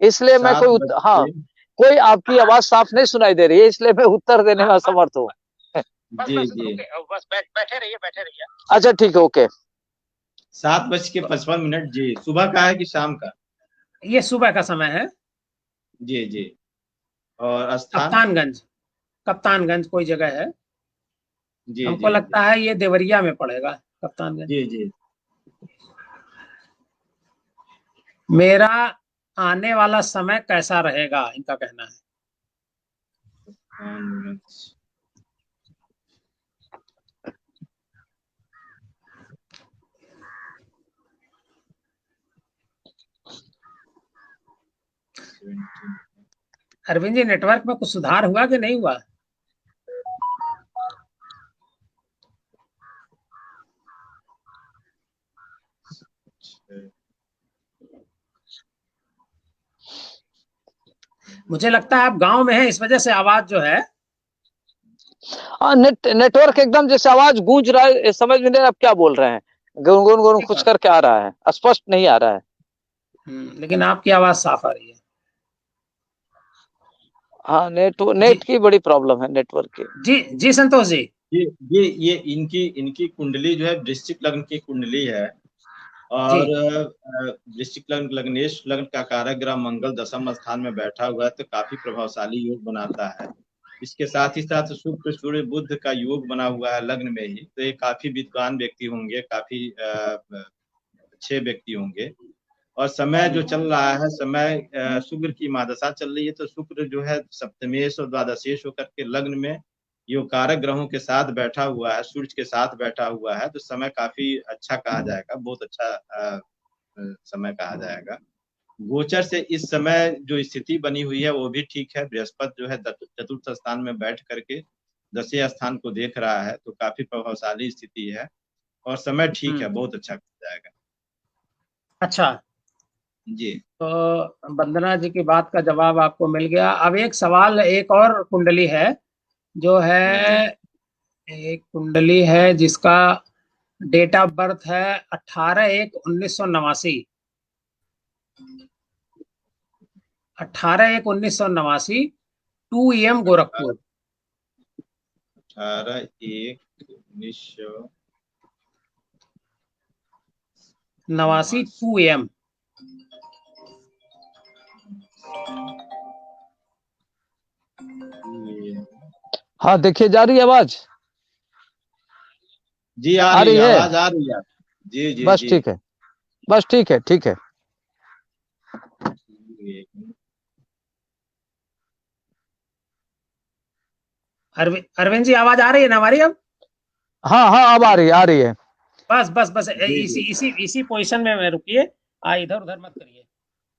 इसलिए मैं सात बज हाँ, के कोई आपकी आवाज साफ नहीं सुनाई दे रही है, इसलिए मैं उत्तर देने में असमर्थ हूँ। जी जी, बस बैठे रहिए, बैठे रहिए। अच्छा ठीक है, ओके। 7:55 जी। सुबह का है कि शाम का? ये सुबह का समय है। जी जी। और स्थान? कप्तानगंज। कप्तानगंज कोई जगह है। जी हमको जी जी लगता है ये देवरिया में पड़ेगा, कप्तानगंज। जी जी। मेरा आने वाला समय कैसा रहेगा, इनका कहना है। अरविंद जी, नेटवर्क में कुछ सुधार हुआ कि नहीं हुआ? मुझे लगता है आप गांव में हैं, इस वजह से आवाज जो है। हाँ, नेटवर्क एकदम जैसे आवाज गूंज रहा है, समझ में नहीं आप क्या बोल रहे हैं, गुन गुन गुन ठीक कुछ बात। करके आ रहा है, स्पष्ट नहीं आ रहा है। लेकिन आपकी आवाज साफ आ रही है। हाँ, जी नेट की बड़ी प्रॉब्लम है, नेटवर्क की। जी जी, संतोष जी। ये इनकी इनकी कुंडली जो है वृश्चिक लग्न की कुंडली है। जी और वृश्चिक लग्न, लग्नेश लग्न का कारक ग्रह मंगल दशम स्थान में बैठा हुआ है, तो काफी प्रभावशाली योग बनाता है। इसके साथ ही साथ शुक्र सूर्य बुध का योग बना हुआ है लग्न में ही, तो ये काफी विद्वान व्यक्ति होंगे, काफी अच्छे व्यक्ति होंगे। और समय जो चल रहा है, समय शुक्र की महादशा चल रही है, तो शुक्र जो है सप्तमेश और द्वादशेश होकर के लग्न में यो कारक ग्रहों के साथ बैठा हुआ है, सूर्य के साथ बैठा हुआ है, तो समय काफी अच्छा कहा जाएगा, बहुत अच्छा समय कहा जाएगा। गोचर से इस समय जो स्थिति बनी हुई है वो भी ठीक है। बृहस्पति जो है चतुर्थ स्थान में बैठ करके 10वें स्थान को देख रहा है, तो काफी प्रभावशाली स्थिति है, और समय ठीक है, बहुत अच्छा कहा जाएगा। अच्छा, जी तो वंदना जी की बात का जवाब आपको मिल गया। अब एक सवाल, एक और कुंडली है जो है, जी। एक कुंडली है जिसका डेट ऑफ बर्थ है 18/1/1989। 18/1/1989, 2 AM गोरखपुर। 18/1/1989। 2 AM। हाँ देखिए, जा रही है आवाज? जी आ आ रही रही है, है? आवाज आ रही है। जी जी बस जी। ठीक है, बस ठीक है, ठीक है। अरविंद जी, आवाज आ रही है ना हमारी अब? हाँ हाँ, अब आ रही है, आ रही है। बस बस बस, जी इसी जी इसी इसी पोजीशन में रुकिए। इधर उधर मत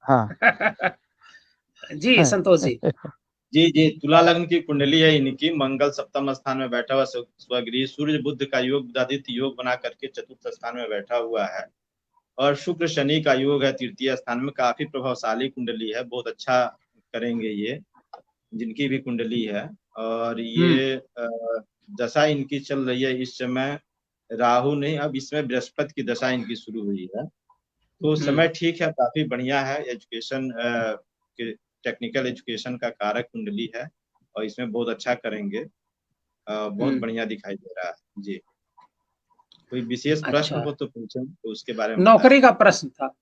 हाँ। करिए। जी संतोष जी। जी जी। तुला लग्न की कुंडली है इनकी, मंगल सप्तम स्थान में बैठा हुआ स्वगृह, सूर्य बुध का योग बुधादित्य योग बना करके चतुर्थ स्थान में बैठा हुआ है, और शुक्र शनि का योग है तृतीय स्थान में। काफी प्रभावशाली कुंडली है, बहुत अच्छा करेंगे ये जिनकी भी कुंडली है। और हम्म ये दशा इनकी चल रही है इस समय, राहु नहीं, अब इसमें बृहस्पति की दशा इनकी शुरू हुई है। तो हम्म समय ठीक है, काफी बढ़िया है। एजुकेशन के टेक्निकल एजुकेशन का कारक कुंडली है, और इसमें बहुत अच्छा करेंगे। बहुत हम्म। बढ़िया दिखाई दे रहा है जी। कोई विशेष प्रश्न अच्छा, हो तो पूछें, तो उसके बारे में बताएं। नौकरी का प्रश्न था।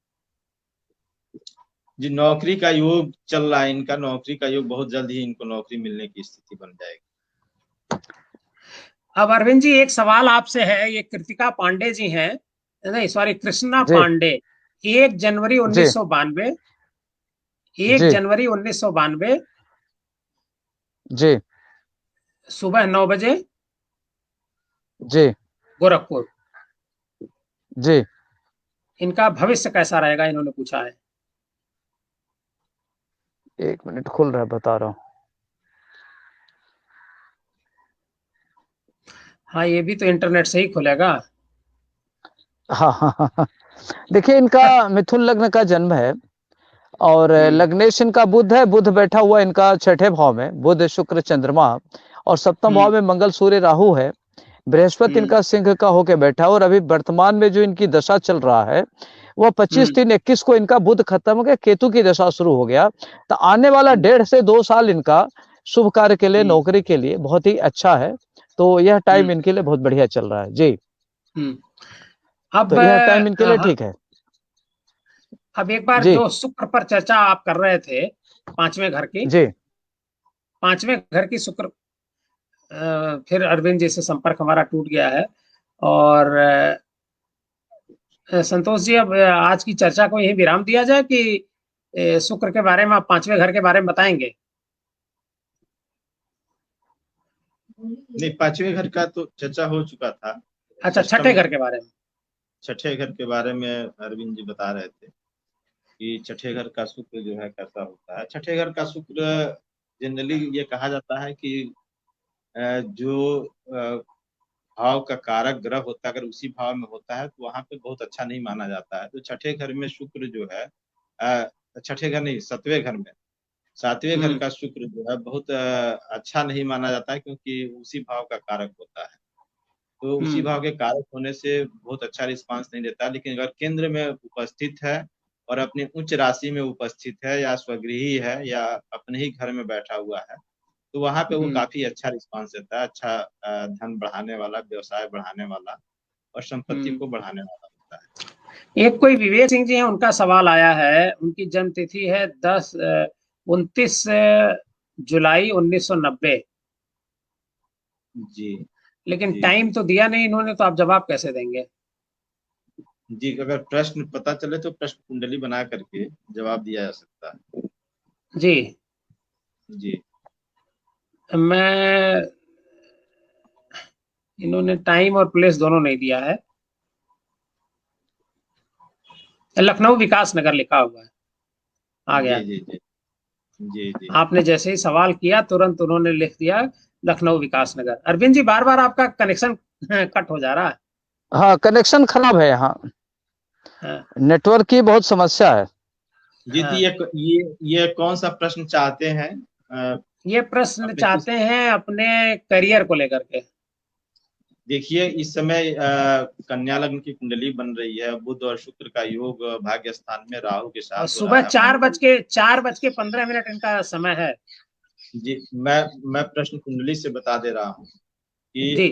जी, नौकरी का योग चल रहा है इनका, नौकरी का योग, बहुत जल्द ही इनको नौकरी मिलने की स्थिति बन जाएगी। अब अरविंद जी, एक सवाल आपसे है। ये कृतिका पांडे जी हैं, नहीं सॉरी, कृष्णा जी पांडे। 1 जनवरी जी 1992, एक जी जनवरी 1992, जी सुबह 9 बजे, जी गोरखपुर। जी। इनका भविष्य कैसा रहेगा, इन्होंने पूछा है। 1 मिनट, खुल रहा है, बता रहा हूँ। हाँ, ये भी तो इंटरनेट से ही खुलेगा। हाँ हाँ हाँ हाँ। देखिए, इनका मिथुन लग्न का जन्म है, और हम्म लग्नेश इनका बुध है। बुध बैठा हुआ इनका छठे भाव में, बुध शुक्र चंद्रमा, और सप्तम हम्म भाव में मंगल सूर्य राहु है। बृहस्पति हम्म इनका सिंह का होके बैठा है, और अभी वर्तमान में जो इनकी दशा चल रहा है, वह 25/3/21 को इनका बुध खत्म हो गया, केतु की दशा शुरू हो गया। तो आने वाला हम्म 1.5 से 2 साल इनका शुभ कार्य के लिए, हम्म नौकरी के लिए बहुत ही अच्छा है। तो यह टाइम हम्म इनके लिए बहुत बढ़िया चल रहा है जी। हम्म। तो अब यह टाइम इनके लिए हाँ, ठीक है अब एक बार जी। जो शुक्र पर चर्चा आप कर रहे थे, पांचवें घर की, जी पांचवें घर की शुक्र, फिर अरविंद जी से संपर्क हमारा टूट गया है। और संतोष जी, अब आज की चर्चा को यहीं विराम दिया जाए कि शुक्र के बारे में, आप पांचवें घर के बारे में बताएंगे? नहीं, पांचवें घर का तो चर्चा हो चुका था। अच्छा, छठे षष्टम घर के बारे में। छठे घर के बारे में अरविंद जी बता रहे थे कि छठे घर का शुक्र जो है कैसा होता है। छठे घर का शुक्र जनरली ये कहा जाता है कि जो भाव का कारक ग्रह होता है, अगर उसी भाव में होता है तो वहां पे बहुत अच्छा नहीं माना जाता है। तो छठे घर में शुक्र जो है, छठे घर नहीं, सातवें घर में, सातवें घर हम्म का शुक्र जो है बहुत अच्छा नहीं माना जाता है, क्योंकि उसी भाव का कारक होता है। तो उसी हम्म भाव के कारक होने से बहुत अच्छा रिस्पांस नहीं देता। लेकिन अगर केंद्र में उपस्थित है, और अपनी उच्च राशि में उपस्थित है, या स्वगृही है, या अपने ही घर में बैठा हुआ है, तो वहां पे वो हम्म काफी अच्छा रिस्पांस देता है। अच्छा धन बढ़ाने वाला, व्यवसाय बढ़ाने वाला, और संपत्ति हम्म। को बढ़ाने वाला होता है। एक कोई विवेक सिंह जी हैं, उनका सवाल आया है। उनकी जन्म तिथि है 29 जुलाई 1990, जी लेकिन जी टाइम जी तो दिया नहीं इन्होंने, तो आप जवाब कैसे देंगे? जी। अगर प्रश्न पता चले तो प्रश्न कुंडली बना करके जवाब दिया जा सकता है। जी, जी मैं, इन्होंने टाइम और प्लेस दोनों नहीं दिया है। लखनऊ विकास नगर लिखा हुआ है, आ जी गया। जी जी जी जी। आपने जैसे ही सवाल किया, तुरंत उन्होंने लिख दिया लखनऊ विकास नगर। अरविंद जी, बार बार आपका कनेक्शन कट हो जा रहा है। हाँ, कनेक्शन खराब है यहाँ, हाँ, नेटवर्क की बहुत समस्या है। जी जी। हाँ। ये कौन सा प्रश्न चाहते हैं? ये प्रश्न अपने किस, चाहते हैं अपने करियर को लेकर के। देखिए इस समय कन्या लग्न की कुंडली बन रही है, बुध और शुक्र का योग भाग्य स्थान में राहु के और साथ हो सुबह रहा है, चार बज मंगल। के 4:15 इनका समय है। जी, मैं प्रश्न कुंडली से बता दे रहा हूँ कि जी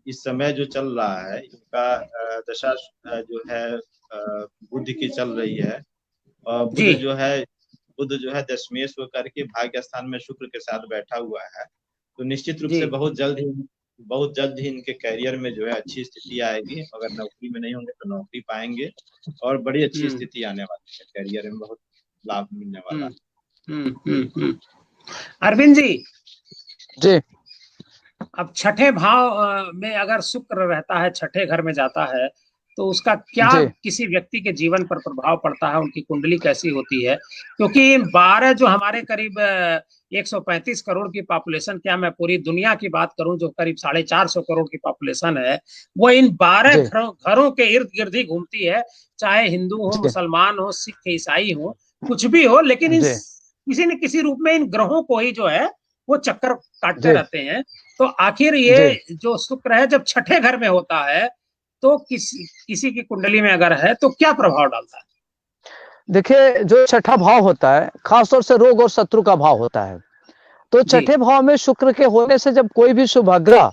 इस समय जो चल रहा है इनका दशा जो है बुध की चल रही है। और जी। बुध जो है दशमेश होकर के भाग्य स्थान में शुक्र के साथ बैठा हुआ है। तो निश्चित रूप जी से बहुत जल्द ही इनके करियर में जो है अच्छी स्थिति आएगी। अगर नौकरी में नहीं होंगे तो नौकरी पाएंगे और बड़ी अच्छी हम्म स्थिति आने वाली है, करियर में बहुत लाभ मिलने वाला हम्म है। अरविंद जी, जी अब छठे भाव में अगर शुक्र रहता है, छठे घर में जाता है, तो उसका क्या जी किसी व्यक्ति के जीवन पर प्रभाव पड़ता है, उनकी कुंडली कैसी होती है? क्योंकि 12 जो हमारे करीब 135 करोड़ की पॉपुलेशन, क्या मैं पूरी दुनिया की बात करूं जो करीब 450 करोड़ की पॉपुलेशन है, वो इन 12 जी घरों के इर्द गिर्द ही घूमती है। चाहे हिंदू हो, जी मुसलमान हो, सिख ईसाई हो, कुछ भी हो, लेकिन इन जी किसी न किसी रूप में इन ग्रहों को ही जो है वो चक्कर काटते जी रहते हैं। तो आखिर ये जी जो शुक्र है जब छठे घर में होता है, तो किसी की कुंडली में अगर है तो क्या प्रभाव डालता है? देखिए, जो छठा भाव होता है खासतौर से रोग और शत्रु का भाव होता है। तो जी छठे भाव में शुक्र के होने से जब कोई भी शुभ ग्रह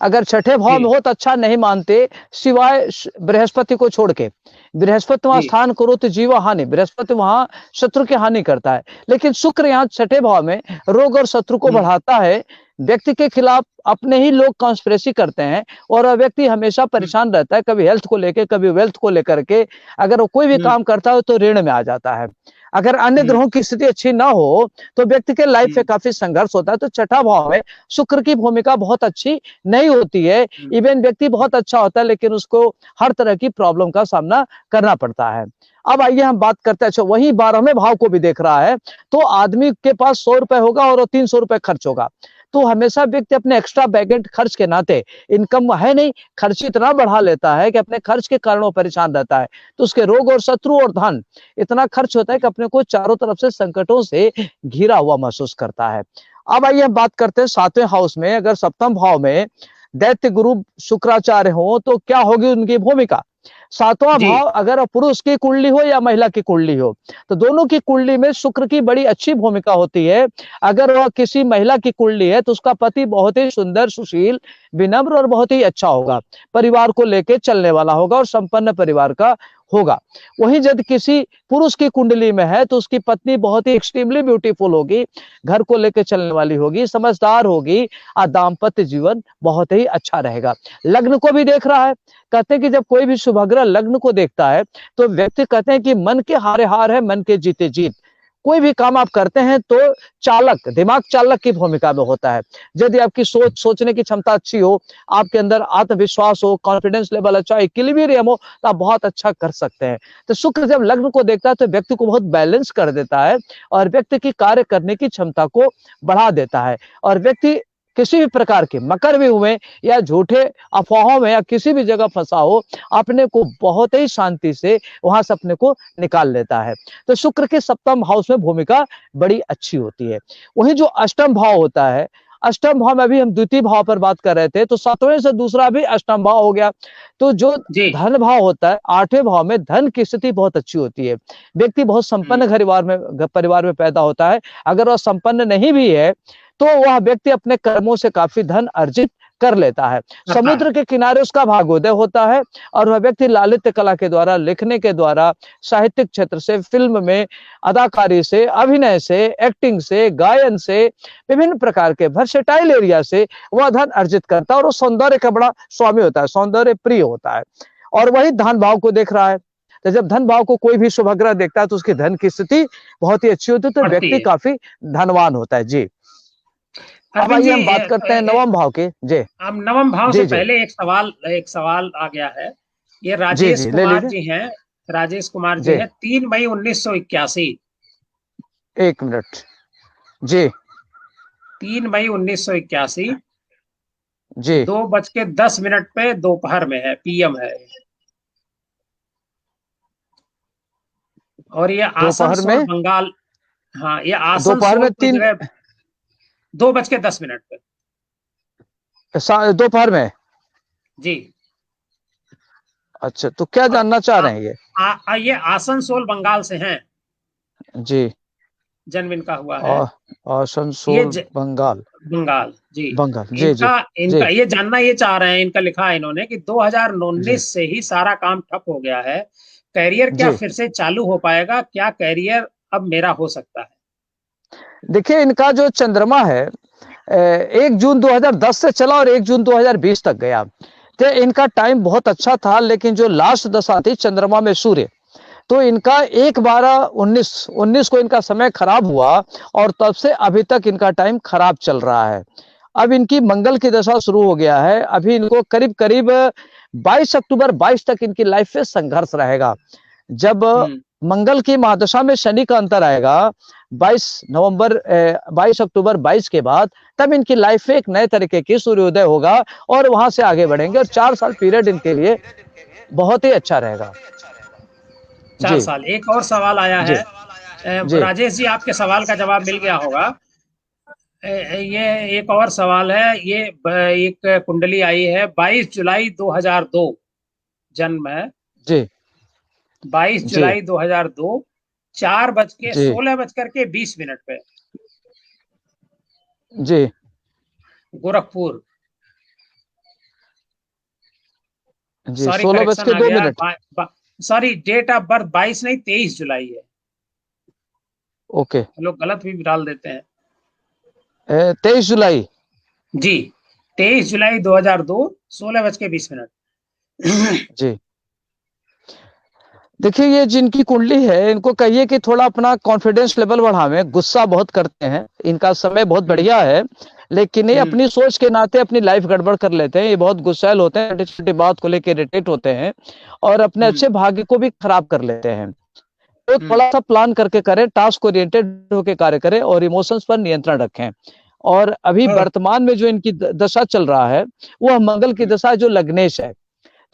अगर छठे भाव में जी हो तो अच्छा नहीं मानते, सिवाय बृहस्पति को छोड़ के। बृहस्पति वहां जी स्थान करो तो जीव हानि, बृहस्पति वहां शत्रु की हानि करता है। लेकिन शुक्र यहाँ छठे भाव में रोग और शत्रु को हम्म बढ़ाता है। व्यक्ति के खिलाफ अपने ही लोग कॉन्स्पिरेसी करते हैं और वह व्यक्ति हमेशा हम्म परेशान रहता है, कभी हेल्थ को लेके, कभी वेल्थ को लेकर के। अगर वो कोई भी हम्म काम करता है तो ऋण में आ जाता है। अगर अन्य हम्म ग्रहों की स्थिति अच्छी ना हो तो व्यक्ति के लाइफ में हम्म काफी संघर्ष होता है। तो छठा भाव में शुक्र की भूमिका बहुत अच्छी नहीं होती है। हम्म इवन व्यक्ति बहुत अच्छा होता है लेकिन उसको हर तरह की प्रॉब्लम का सामना करना पड़ता है। अब आइए हम बात करते हैं, अच्छा वही 12वें भाव को भी देख रहा है, तो आदमी के पास 100 रुपए होगा और 300 रुपए खर्च होगा। तो हमेशा व्यक्ति अपने एक्स्ट्रा बैगेज खर्च के नाते, इनकम है नहीं, खर्च इतना बढ़ा लेता है कि अपने खर्च के कारण वो परेशान रहता है। तो उसके रोग और शत्रु और धन इतना खर्च होता है कि अपने को चारों तरफ से संकटों से घिरा हुआ महसूस करता है। अब आइए हम बात करते हैं 7वें हाउस में, अगर सप्तम भाव में दैत्य गुरु शुक्राचार्य हो तो क्या होगी उनकी भूमिका। 7वां जी भाव अगर पुरुष की कुंडली हो या महिला की कुंडली हो, तो दोनों की कुंडली में शुक्र की बड़ी अच्छी भूमिका होती है। अगर वह किसी महिला की कुंडली है तो उसका पति बहुत ही सुंदर, सुशील, विनम्र और बहुत ही अच्छा होगा, परिवार को लेकर चलने वाला होगा और संपन्न परिवार का होगा। वहीं यदि किसी पुरुष की कुंडली में है तो उसकी पत्नी बहुत ही एक्सट्रीमली ब्यूटीफुल होगी, घर को लेकर चलने वाली होगी, समझदार होगी और दाम्पत्य जीवन बहुत ही अच्छा रहेगा। लग्न को भी देख रहा है। कहते हैं कि जब कोई भी शुभग्रह लग्न को देखता है तो व्यक्ति कहते हैं कि मन के हारे हार है, मन के जीते जीत। कोई भी काम आप करते हैं तो चालक, दिमाग चालक की भूमिका में होता है। यदि आपकी सोचने की क्षमता अच्छी हो, आपके अंदर आत्मविश्वास हो, कॉन्फिडेंस लेवल अच्छा, इक्विलिब्रियम हो, तो आप बहुत अच्छा कर सकते हैं। तो शुक्र जब लग्न को देखता है तो व्यक्ति को बहुत बैलेंस कर देता है और व्यक्ति की कार्य करने की क्षमता को बढ़ा देता है। और व्यक्ति किसी भी प्रकार के मकर भी हुए या झूठे अफवाहों में या किसी भी जगह फंसा हो, अपने को बहुत ही शांति से वहां से अपने को निकाल लेता है। तो शुक्र के सप्तम हाउस में भूमिका बड़ी अच्छी होती है। वहीं जो अष्टम भाव होता है, अष्टम भाव में अभी हम द्वितीय भाव पर बात कर रहे थे, तो 7वें से दूसरा भी अष्टम भाव हो गया। तो जो जी धन भाव होता है, 8वें भाव में धन की स्थिति बहुत अच्छी होती है। व्यक्ति बहुत संपन्न परिवार में पैदा होता है। अगर वह संपन्न नहीं भी है तो वह व्यक्ति अपने कर्मों से काफी धन अर्जित कर लेता है। करता है। समुद्र के किनारे उसका भाग्योदय होता है और वह व्यक्ति लालित्य कला के द्वारा, लिखने के द्वारा, साहित्यिक क्षेत्र से, फिल्म में अदाकारी से, अभिनय से, एक्टिंग से, गायन से, विभिन्न प्रकार के वर्सेटाइल एरिया से वह धन अर्जित करता है और वो सौंदर्य का बड़ा स्वामी होता है, सौंदर्य प्रिय होता है। और वही धन भाव को देख रहा है। तो जब धन भाव को कोई भी शुभग्रह देखता है तो उसकी धन की स्थिति बहुत ही अच्छी होती है, तो बढ़ती व्यक्ति है। काफी धनवान होता है। जी अब अरविंद आइए जी, हम बात करते हैं नवम भाव की। जी अब नवम भाव से जी जी पहले एक सवाल आ गया है। ये जी राजेश जी ले कुमार लीजिए। जी हैं, राजेश कुमार जी जी हैं, 3 मई 1981, 1 मिनट। जी 3 मई 1981, जी 2:10 पे दोपहर में है, पीएम है। और ये दोपहर आसनसोल में, बंगाल, हाँ ये दोपहर में आसनसोल की तीन, जगह 2:10 पे। दोपहर में। जी अच्छा, तो क्या और जानना चाह आ, रहे हैं ये। ये आसनसोल बंगाल से हैं, जी जन्म इनका हुआ है। और ये आसनसोल बंगाल। बंगाल जी। बंगाल, जी जी इनका जी इनका ये जानना ये चाह रहे हैं, इनका लिखा है इन्होंने कि जी 2019 से ही सारा काम ठप हो गया है, करियर क्या जी। फिर से चालू हो पाएगा, क्या करियर अब मेरा हो सकता है? देखिए, इनका जो चंद्रमा है 1 जून 2010 से चला और 1 जून 2020 तक गया। तो इनका टाइम बहुत अच्छा था, लेकिन जो लास्ट दशा थी चंद्रमा में सूर्य, तो इनका 1/12/19 को इनका समय खराब हुआ और तब से अभी तक इनका टाइम खराब चल रहा है। अब इनकी मंगल की दशा शुरू हो गया है। अभी इनको करीब करीब 22 अक्टूबर 22 तक इनकी लाइफ में संघर्ष रहेगा। जब मंगल की महादशा में शनि का अंतर आएगा 22 अक्टूबर 22 के बाद, तब इनकी लाइफ में एक नए तरीके की सूर्योदय होगा और वहां से आगे बढ़ेंगे और 4 साल पीरियड इनके लिए बहुत ही अच्छा रहेगा। 4 साल। एक और सवाल आया है, राजेश जी, आपके सवाल का जवाब मिल गया होगा। ये एक और सवाल है, ये एक कुंडली आई है 22 जुलाई 2002 जन्म है जी। 22 जुलाई 2002 4:16:20 पे जी गोरखपुर। जी, sorry, 16:02। Sorry, date of birth 22 नहीं 23 जुलाई है। ओके, लोग गलत भी डाल देते हैं। 23 जुलाई जी, 23 जुलाई 2002 16:20। जी। देखिए, ये जिनकी कुंडली है, इनको कहिए कि थोड़ा अपना कॉन्फिडेंस लेवल बढ़ावें। गुस्सा बहुत करते हैं, इनका समय बहुत बढ़िया है, लेकिन ये अपनी सोच के नाते अपनी लाइफ गड़बड़ कर लेते हैं। ये बहुत गुस्सैल होते हैं, छोटी छोटी बात को लेकर इरिटेट होते हैं और अपने अच्छे भाग्य को भी खराब कर लेते हैं। तो थोड़ा सा प्लान करके करें, टास्क ओरिएंटेड होकर कार्य करें और इमोशंस पर नियंत्रण रखें। और अभी वर्तमान में जो इनकी दशा चल रहा है, वह मंगल की दशा जो लग्नेश है।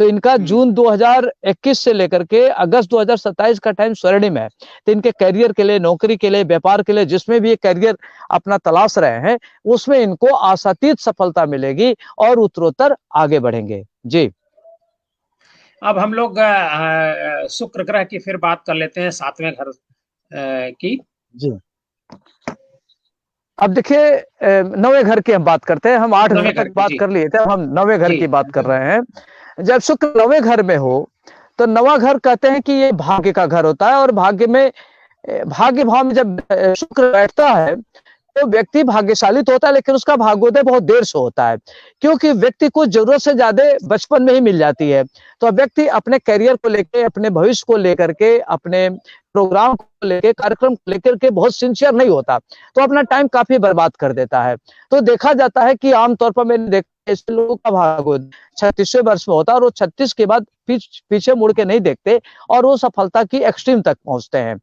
तो इनका जून 2021 से लेकर के अगस्त 2027 का टाइम स्वर्णिम है। तो इनके करियर के लिए, नौकरी के लिए, व्यापार के लिए, जिसमें भी ये करियर अपना तलाश रहे हैं, उसमें इनको आशातीत सफलता मिलेगी और उत्तरोत्तर आगे बढ़ेंगे। जी। अब हम लोग शुक्र ग्रह की फिर बात कर लेते हैं, 7वें घर की। जी। अब देखिए, 9वें घर की हम बात करते हैं। हम 8 घर तक बात कर लिए थे, अब हम 9वें घर की बात कर रहे हैं। जब शुक्र 9वें घर में हो, तो 9वां घर कहते हैं कि ये भाग्य का घर होता है और भाग्य भाव में जब शुक्र बैठता है तो व्यक्ति भाग्यशाली तो होता है, लेकिन उसका भाग्योदय बहुत देर से होता है, क्योंकि व्यक्ति को जरूरत से ज्यादा बचपन में ही मिल जाती है। तो व्यक्ति अपने करियर को लेकर, अपने भविष्य को लेकर के, अपने प्रोग्राम को लेकर, कार्यक्रम को लेकर के बहुत सिंसियर नहीं होता, तो अपना टाइम काफी बर्बाद कर देता है। तो देखा जाता है कि आमतौर पर मैंने देखा ऐसे लोगों का भाग्योदय 36वें वर्ष में होता है और वो 36 के बाद पीछे मुड़ के नहीं देखते और वो सफलता की एक्सट्रीम तक पहुंचते हैं।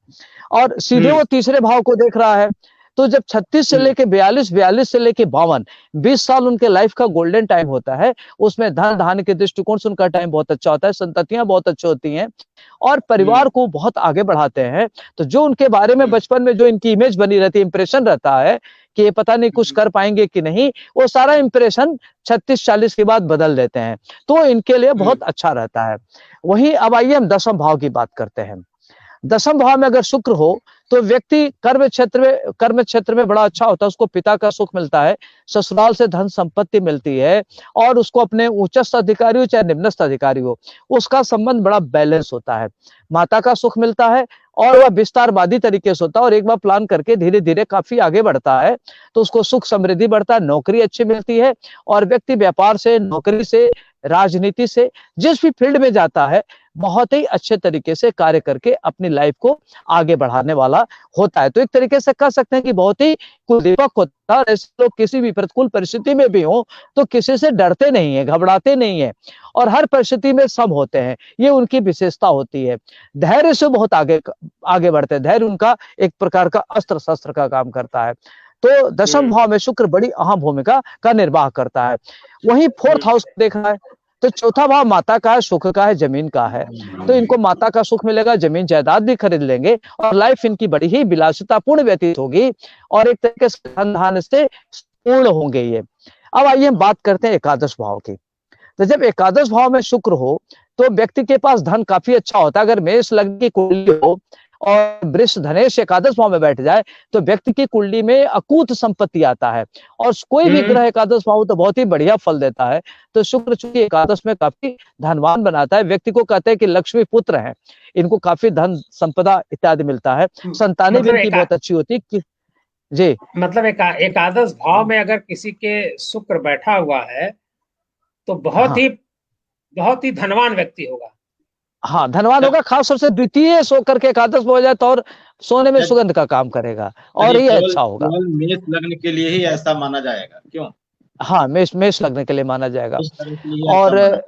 और सीधे वो तीसरे भाव को देख रहा है। तो जब 36 से लेके 42, 42 से लेके 52, 20 साल उनके लाइफ का गोल्डन टाइम होता है। उसमें धन धान्य के दृष्टिकोण से उनका टाइम बहुत अच्छा होता है, संततियां बहुत अच्छी होती हैं और परिवार को बहुत आगे बढ़ाते हैं। तो जो उनके बारे में बचपन में जो इनकी इमेज बनी रहती है, इंप्रेशन रहता है कि ये पता नहीं कुछ कर पाएंगे कि नहीं, वो सारा इंप्रेशन 36-40 के बाद बदल देते हैं। तो इनके लिए बहुत अच्छा रहता है। वहीं अब आइए हम 10वें भाव की बात करते हैं। 10वें भाव में अगर शुक्र हो तो व्यक्ति कर्म क्षेत्र में बड़ा अच्छा होता है। उसको पिता का सुख मिलता है, ससुराल से धन संपत्ति मिलती है और उसको अपने उच्चस्थ अधिकारी हो चाहे निम्नस्थ अधिकारी हो, उसका संबंध बड़ा बैलेंस होता है। माता का सुख मिलता है और वह विस्तारवादी तरीके से होता है और एक बार प्लान करके धीरे धीरे काफी आगे बढ़ता है तो उसको सुख समृद्धि बढ़ता है, नौकरी अच्छी मिलती है और व्यक्ति व्यापार से, नौकरी से, राजनीति से, जिस भी फील्ड में जाता है बहुत ही अच्छे तरीके से कार्य करके अपनी लाइफ को आगे बढ़ाने वाला होता है। तो एक तरीके से कह सकते हैं कि बहुत ही कुलदीपक होता है। ऐसे लोग किसी भी प्रतिकूल परिस्थिति में भी हो तो किसी से डरते नहीं है, घबराते नहीं है और हर परिस्थिति में सम होते हैं। ये उनकी विशेषता होती है। धैर्य से बहुत आगे बढ़ते हैं। धैर्य उनका एक प्रकार का अस्त्र शस्त्र का काम करता है। तो 10वें भाव में शुक्र बड़ी अहम भूमिका का निर्वाह करता है। वहीं 4th हाउस देखा है तो 4था भाव माता का है, सुख का है, जमीन का है। तो इनको माता का सुख मिलेगा, जमीन जायदाद भी खरीद लेंगे और लाइफ इनकी बड़ी ही विलासितापूर्ण व्यतीत होगी और एक तरीके से धन धान्य से पूर्ण होंगे ये। अब आइए हम बात करते हैं एकादश भाव की। तो जब एकादश भाव में शुक्र हो तो व्यक्ति के पास धन काफी अच्छा होता है। अगर मेष लग्न की कुंडली हो और वृष धनेश एकादश भाव में बैठ जाए तो व्यक्ति की कुंडली में अकूत संपत्ति आता है और कोई भी ग्रह एकादश भाव तो बहुत ही बढ़िया फल देता है। तो शुक्र चूंकि एकादश में काफी धनवान बनाता है, व्यक्ति को कहते हैं कि लक्ष्मी पुत्र हैं, इनको काफी धन संपदा इत्यादि मिलता है। संतानें भी इनकी बहुत अच्छी होती है। जी मतलब एकादश भाव में अगर किसी के शुक्र बैठा हुआ है तो हाँ बहुत ही धनवान व्यक्ति होगा। हाँ, धनवान होगा, खास तौर से द्वितीय सो करके एकादश में हो जाए तो और सोने में सुगंध का काम करेगा सर और ये ये केवल अच्छा होगा। केवल मेष लग्न के लिए ही ऐसा माना जाएगा क्यों? हाँ, मेष मेष लगने के लिए माना जाएगा। मेष लग्न के लिए ऐसा और माना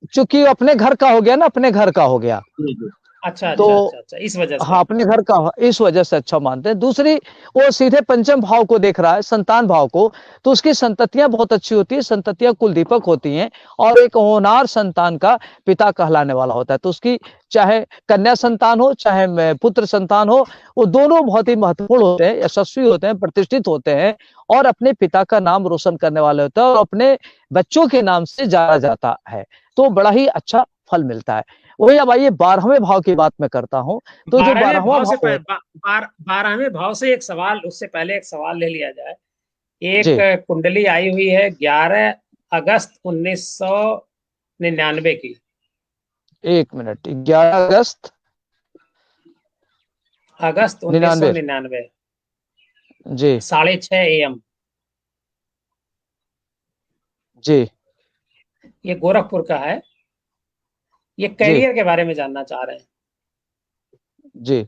चूंकि अपने घर का हो गया ना, अपने घर का हो गया, जी जी अच्छा तो अच्छा अच्छा अच्छा, इस वजह से। हाँ, अपने घर का इस वजह से अच्छा मानते हैं। दूसरी, वो सीधे पंचम भाव को देख रहा है, संतान भाव को, तो उसकी संततियां बहुत अच्छी होती है, संततियां कुल दीपक होती हैं और एक होनहार संतान का पिता कहलाने वाला होता है। तो उसकी चाहे कन्या संतान हो चाहे पुत्र संतान हो, वो दोनों बहुत ही महत्वपूर्ण होते हैं, यशस्वी होते हैं, प्रतिष्ठित होते हैं और अपने पिता का नाम रोशन करने वाले होते हैं और अपने बच्चों के नाम से जाना जाता है, तो बड़ा ही अच्छा फल मिलता है। वही अब आइए 12वें भाव की बात मैं करता हूँ। तो जो 12वां भाव है, 12वें भाव से एक सवाल, उससे पहले एक सवाल ले लिया जाए। एक जी कुंडली आई हुई है 11 अगस्त 1999 की। 1 मिनट, 11 अगस्त अगस्त उन्नीस सौ 99। निन्यानवे जी 6:30 AM। जी ये गोरखपुर का है। ये जी करियर के बारे में जानना चाह रहे हैं। जी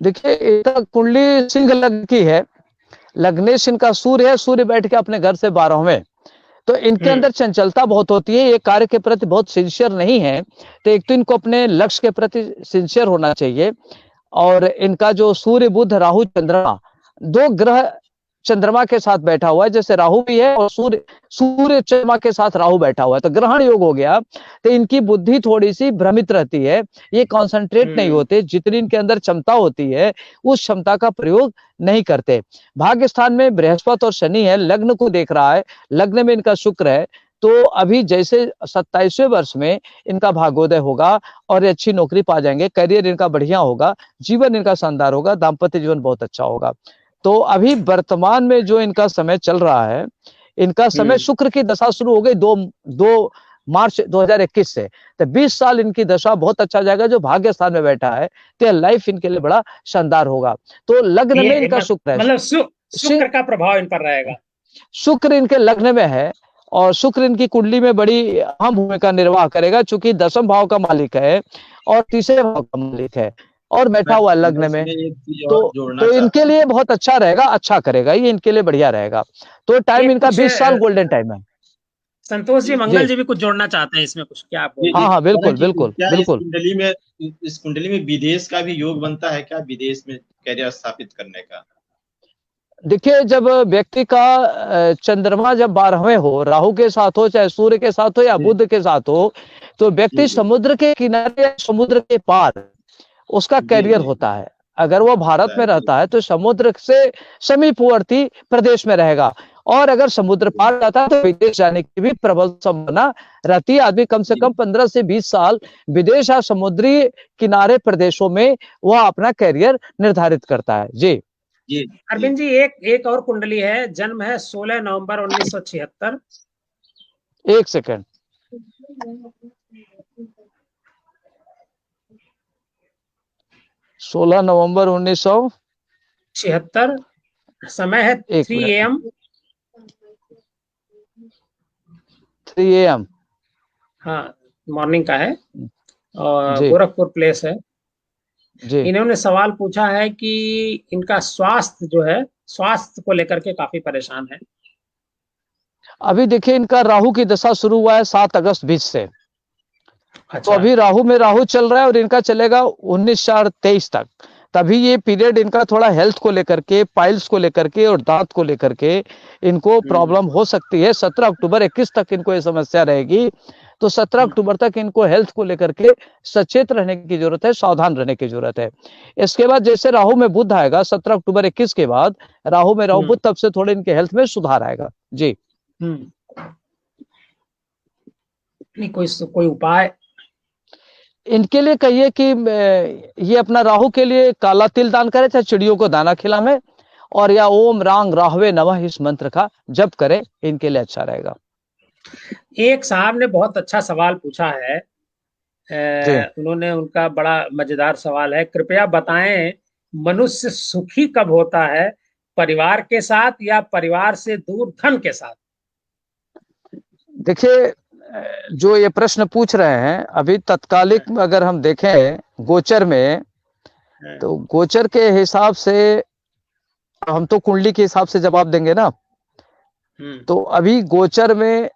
देखिए, एक कुंडली सिंह लग्न की है, लग्नेश इनका सूर्य है, सूर्य बैठ के अपने घर से 12वें, तो इनके हम्म अंदर चंचलता बहुत होती है, ये कार्य के प्रति बहुत सिंसियर नहीं है। तो एक तो इनको अपने लक्ष्य के प्रति सिंसियर होना चाहिए। और इनका जो सूर्य बुध राहु चंद्रमा, दो ग्रह चंद्रमा के साथ बैठा हुआ है, जैसे राहु भी है और सूर्य सूर्य चंद्रमा के साथ राहु बैठा हुआ है, तो ग्रहण योग हो गया। तो इनकी बुद्धि थोड़ी सी भ्रमित रहती है, ये कॉन्सेंट्रेट नहीं हम्म होते, जितनी इनके अंदर क्षमता होती है उस क्षमता का प्रयोग नहीं करते। भाग्य स्थान में बृहस्पति और शनि है, लग्न को देख रहा है, लग्न में इनका शुक्र है, तो अभी जैसे 27वें वर्ष में इनका भाग्योदय होगा और ये अच्छी नौकरी पा जाएंगे, करियर इनका बढ़िया होगा, जीवन इनका शानदार होगा, दाम्पत्य जीवन बहुत अच्छा होगा। तो अभी वर्तमान में जो इनका समय चल रहा है, इनका समय, हम्म शुक्र की दशा शुरू हो गई 2 मार्च 2021 से, तो 20 साल इनकी दशा बहुत अच्छा जाएगा, जो भाग्य स्थान में बैठा है, तो लाइफ इनके लिए बड़ा शानदार होगा। तो लग्न में ये इनका शुक्र है, मतलब शुक्र का प्रभाव इन पर रहेगा। शुक्र इनके लग्न में है और शुक्र इनकी कुंडली में बड़ी अहम भूमिका निर्वाह करेगा, चूंकि 10वें भाव का मालिक है और तीसरे भाव का मालिक है और बैठा हुआ मैं लग्न में। इसमें एक चीज और तो जोड़ना तो चाहता इनके हूँ। लिए बहुत अच्छा रहेगा, अच्छा करेगा, ये इनके लिए बढ़िया रहेगा। तो टाइम एक इनका कुछ 20 साल गोल्डन टाइम है। संतोष जी, जी मंगल जी भी कुछ जोड़ना चाहते हैं इसमें, कुछ क्या आप जी बोल जी, हाँ हाँ, कह रहे बिल्कुल हैं कि बिल्कुल क्या बिल्कुल। इस कुंडली में विदेश का भी योग बनता है क्या, विदेश में कैरियर स्थापित करने का? देखिए, जब व्यक्ति का चंद्रमा जब 12वें हो, राहु के साथ हो चाहे सूर्य के साथ हो या जी बुध के साथ हो, तो व्यक्ति जी जी समुद्र के किनारे या समुद्र के पार उसका जी कैरियर जी होता है। अगर वो भारत होता में है जी रहता है तो समुद्र से समीपवर्ती प्रदेश में रहेगा, और अगर समुद्र पार जाता है तो विदेश जाने की भी प्रबल संभावना रहती है। आदमी कम से जी कम 15 से 20 साल विदेश या समुद्री किनारे प्रदेशों में वह अपना कैरियर निर्धारित करता है। जी जी जी। अरविंद जी, एक एक और कुंडली है, जन्म है 16 नवंबर 1976। 1 सेकंड, 16 नवंबर 1900, 76। समय है एक 3 AM। Minute, 3 AM। हाँ, मॉर्निंग का है और जी गोरखपुर प्लेस है। जी इन्होंने सवाल पूछा है कि इनका स्वास्थ्य जो है, स्वास्थ्य को लेकर के काफी परेशान है। अभी देखिए, इनका राहु की दशा शुरू हुआ है 7 अगस्त 20 से, तो अच्छा। अभी राहु में राहु चल रहा है और इनका चलेगा 19/4/23 तक। तभी ये पीरियड इनका थोड़ा हेल्थ को लेकर के, पाइल्स को लेकर के और दांत को लेकर के इनको हम्म प्रॉब्लम हो सकती है। 17 अक्टूबर 21 तक इनको ये समस्या रहेगी। तो 17 अक्टूबर तक इनको हेल्थ को लेकर के सचेत रहने की जरूरत है, सावधान रहने की जरूरत है। इसके बाद जैसे राहु में बुध आएगा 17 अक्टूबर 21 के बाद, राहु में राहु हम्म बुध, तब से थोड़े इनके हेल्थ में सुधार आएगा। जी हम्म नहीं, कोई उपाय? इनके लिए कहिए कि ये अपना राहु के लिए काला तिल दान करे, चाहे चिड़ियों को दाना खिलावे, और या ओम रांग राहवे नमः इस मंत्र का जप करे, इनके लिए अच्छा रहेगा। एक साहब ने बहुत अच्छा सवाल पूछा है। जी उन्होंने, उनका बड़ा मजेदार सवाल है, कृपया बताएं मनुष्य सुखी कब होता है, परिवार के साथ या परिवार से दूर धन के साथ? देखिए, जो ये प्रश्न पूछ रहे हैं अभी तत्कालिक अगर हम देखें गोचर में, तो गोचर के हिसाब से हम तो कुंडली के हिसाब से जवाब देंगे ना। तो अभी गोचर में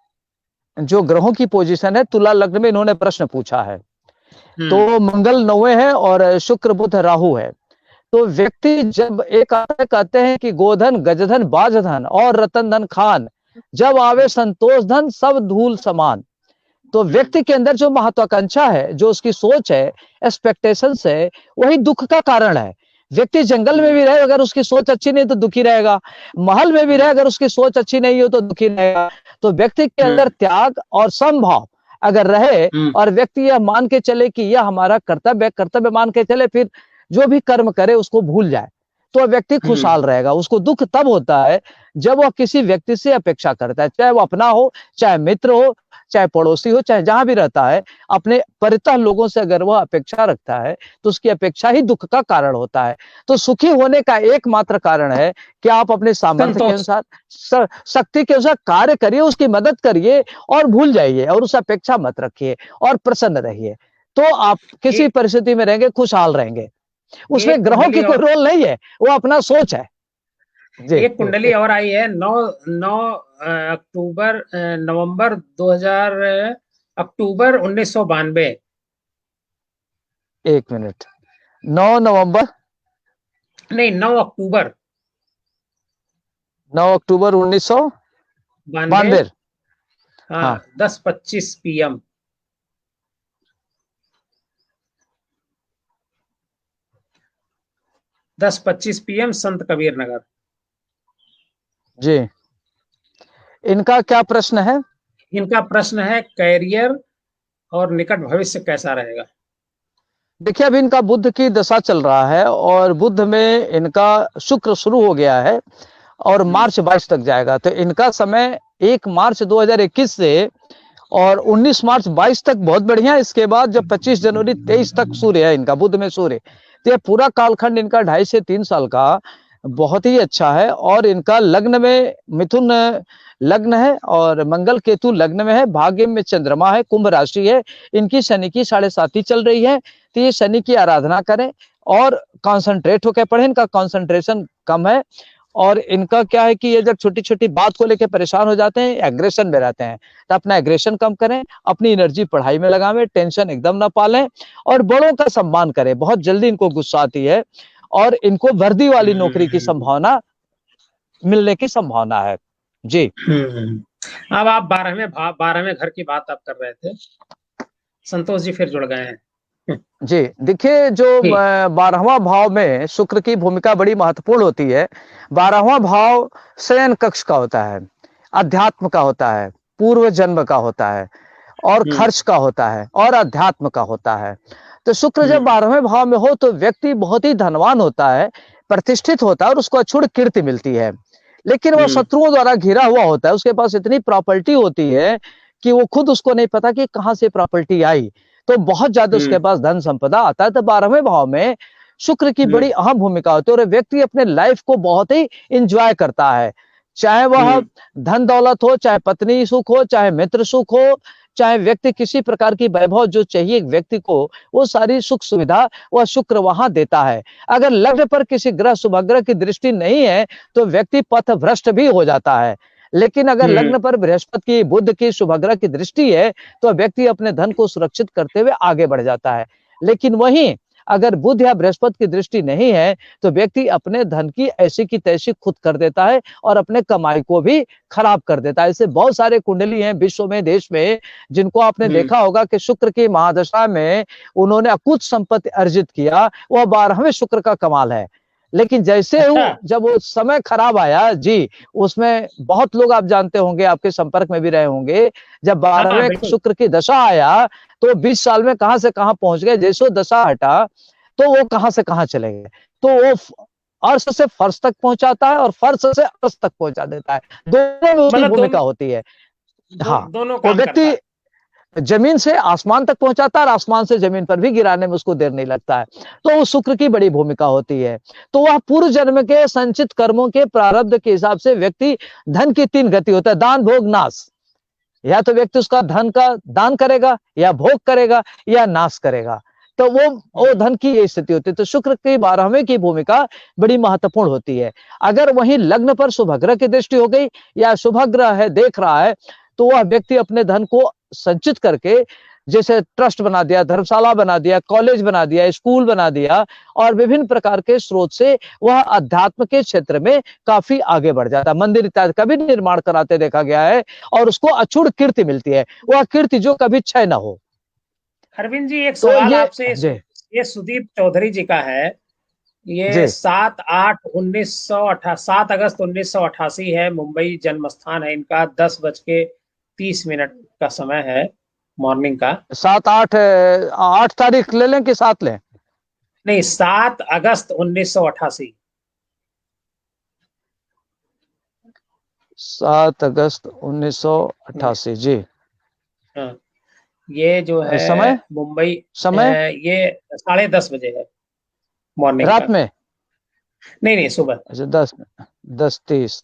जो ग्रहों की पोजीशन है, तुला लग्न में इन्होंने प्रश्न पूछा है, तो मंगल 9वें है और शुक्र बुध राहु है। तो व्यक्ति जब एक कहते हैं कि गोधन गजधन बाजधन और रतन धन खान, जब आवे संतोष धन सब धूल समान। तो व्यक्ति के अंदर जो महत्वाकांक्षा है, जो उसकी सोच है, एक्सपेक्टेशंस है, वही दुख का कारण है। व्यक्ति जंगल में भी रहे, अगर उसकी सोच अच्छी नहीं तो दुखी रहेगा। महल में भी रहे, अगर उसकी सोच अच्छी नहीं हो तो दुखी रहेगा। तो व्यक्ति के अंदर त्याग और समभाव अगर रहे और व्यक्ति यह मान के चले कि यह हमारा कर्तव्य मान के चले, फिर जो भी कर्म करे उसको भूल जाए, तो व्यक्ति खुशहाल रहेगा। उसको दुख तब होता है जब वह किसी व्यक्ति से अपेक्षा करता है, चाहे वो अपना हो, चाहे मित्र हो, चाहे पड़ोसी हो, चाहे जहां भी रहता है, अपने परितः लोगों से अगर वह अपेक्षा रखता है तो उसकी अपेक्षा ही दुख का कारण होता है। तो सुखी होने का एकमात्र कारण है कि आप अपने सामर्थ्य के अनुसार, शक्ति के अनुसार कार्य करिए, उसकी मदद करिए और भूल जाइए और उस अपेक्षा मत रखिए और प्रसन्न रहिए। तो आप किसी परिस्थिति में रहेंगे, खुशहाल रहेंगे। उसमें ग्रहों की कोई रोल नहीं है, वो अपना सोच है। एक कुंडली और आई है 9 नवंबर 2000 अक्टूबर 1992। 1 मिनट, 9 नवंबर नहीं 9 अक्टूबर 1992। हाँ 10:25 PM। 10:25 PM संत कबीर नगर। जी, इनका क्या प्रश्न है? इनका प्रश्न है कैरियर और निकट भविष्य कैसा रहेगा। देखिए, अभी इनका बुध की दशा चल रहा है और बुध में इनका शुक्र शुरू हो गया है और मार्च 22 तक जाएगा। तो इनका समय 1 मार्च 2021 से और 19 मार्च 22 तक बहुत बढ़िया। इसके बाद जब 25 जनवरी 23 तक सूर्य है इनका, बुध में सूर्य, तो यह पूरा कालखंड इनका 2.5 से 3 साल का बहुत ही अच्छा है। और इनका लग्न में मिथुन लग्न है और मंगल केतु लग्न में है, भाग्य में चंद्रमा है, कुंभ राशि है, इनकी शनि की 7.5 चल रही है। तो ये शनि की आराधना करें और कंसंट्रेट होकर पढ़ें। इनका कंसंट्रेशन कम है और इनका क्या है कि ये जब छोटी छोटी बात को लेकर परेशान हो जाते हैं, एग्रेशन में रहते हैं, तो अपना एग्रेशन कम करें, अपनी एनर्जी पढ़ाई में लगावें, टेंशन एकदम ना पालें और बड़ों का सम्मान करें। बहुत जल्दी इनको गुस्सा आती है और इनको वर्दी वाली नौकरी की संभावना मिलने की संभावना है। जी, अब आप 12वें घर की बात आप कर रहे थे, संतोष जी फिर जुड़ गए हैं। जी, देखिए, जो 12वां भाव में शुक्र की भूमिका बड़ी महत्वपूर्ण होती है। 12वां भाव शयन कक्ष का होता है, अध्यात्म का होता है, पूर्व जन्म का होता है और खर्च का होता है और अध्यात्म का होता है। तो शुक्र जब 12वें भाव में हो तो व्यक्ति बहुत ही धनवान होता है, प्रतिष्ठित होता है और उसको अछूत कीर्ति मिलती है। लेकिन वो शत्रुओं द्वारा घिरा हुआ होता है, उसके पास इतनी प्रॉपर्टी होती है कि वो खुद उसको नहीं पता कि कहां से प्रॉपर्टी आई, तो बहुत ज्यादा उसके पास धन संपदा आता है। तो 12वें भाव में शुक्र की बड़ी अहम भूमिका होती है और व्यक्ति अपने लाइफ को बहुत ही इंजॉय करता है, चाहे वह धन दौलत हो, चाहे पत्नी सुख हो, चाहे मित्र सुख हो, चाहे व्यक्ति किसी प्रकार की वैभव जो चाहिए व्यक्ति को, वो सारी सुख सुविधा वह शुक्र वहां देता है। अगर लग्न पर किसी ग्रह शुभग्रह की दृष्टि नहीं है तो व्यक्ति पथ भ्रष्ट भी हो जाता है। लेकिन अगर लग्न पर बृहस्पति की, बुध की, शुभग्रह की दृष्टि है तो व्यक्ति अपने धन को सुरक्षित करते हुए आगे बढ़ जाता है। लेकिन वहीं अगर बुध या बृहस्पति की दृष्टि नहीं है तो व्यक्ति अपने धन की ऐसी की तैसी खुद कर देता है और अपने कमाई को भी खराब कर देता है। ऐसे बहुत सारे कुंडली हैं विश्व में, देश में, जिनको आपने देखा होगा कि शुक्र की महादशा में उन्होंने अकुत संपत्ति अर्जित किया। वह 12वें शुक्र का कमाल है। लेकिन जैसे जब वो समय खराब आया जी, उसमें बहुत लोग आप जानते होंगे, आपके संपर्क में भी रहे होंगे, जब 12वें शुक्र की दशा आया तो 20 साल में कहां से कहां पहुंच गए। जैसे दशा हटा तो वो कहां से कहां चले गए। तो वो अर्श से फर्श तक पहुंचाता है और फर्श से अर्श तक पहुंचा देता है। दोनों में उसकी भूमिका होती है। हाँ, दोनों तो व्यक्ति जमीन से आसमान तक पहुंचाता है और आसमान से जमीन पर भी गिराने में उसको देर नहीं लगता है। तो उस शुक्र की बड़ी भूमिका होती है। तो वह पूर्व जन्म के संचित कर्मों के प्रारब्ध के हिसाब से व्यक्ति धन की 3 गति होता है, दान भोग नाश। या तो व्यक्ति उसका धन का दान करेगा, या भोग करेगा, या नाश करेगा। तो वो धन की ये स्थिति होती है। तो शुक्र की 12वें की भूमिका बड़ी महत्वपूर्ण होती है। अगर वहीं लग्न पर शुभग्रह की दृष्टि हो गई या शुभग्रह है देख रहा है, तो वह व्यक्ति अपने धन को संचित करके, जैसे ट्रस्ट बना दिया, धर्मशाला बना दिया, कॉलेज बना दिया, स्कूल बना दिया, और विभिन्न प्रकार के स्रोत से वह अध्यात्म के क्षेत्र में काफी आगे बढ़ जाता है। मंदिर इत्यादि का भी निर्माण कराते देखा गया है, और उसको अछूत कीर्ति मिलती है, वह कीर्ति जो कभी क्षय न हो। अरविंद जी, एक तो सवाल ये आपसे, ये सुदीप चौधरी जी का है। ये जी 7 अगस्त 1988 है, मुंबई जन्म स्थान है इनका। 10:30 का समय है, मॉर्निंग का। 8 तारीख ले लें कि 7 लें? नहीं, 7 अगस्त 1988। 7 अगस्त 1988, जी। हाँ, ये जो है समय मुंबई, समय ये 10:30 बजे है, मॉर्निंग का। रात में? नहीं नहीं, सुबह। अच्छा, 10:30।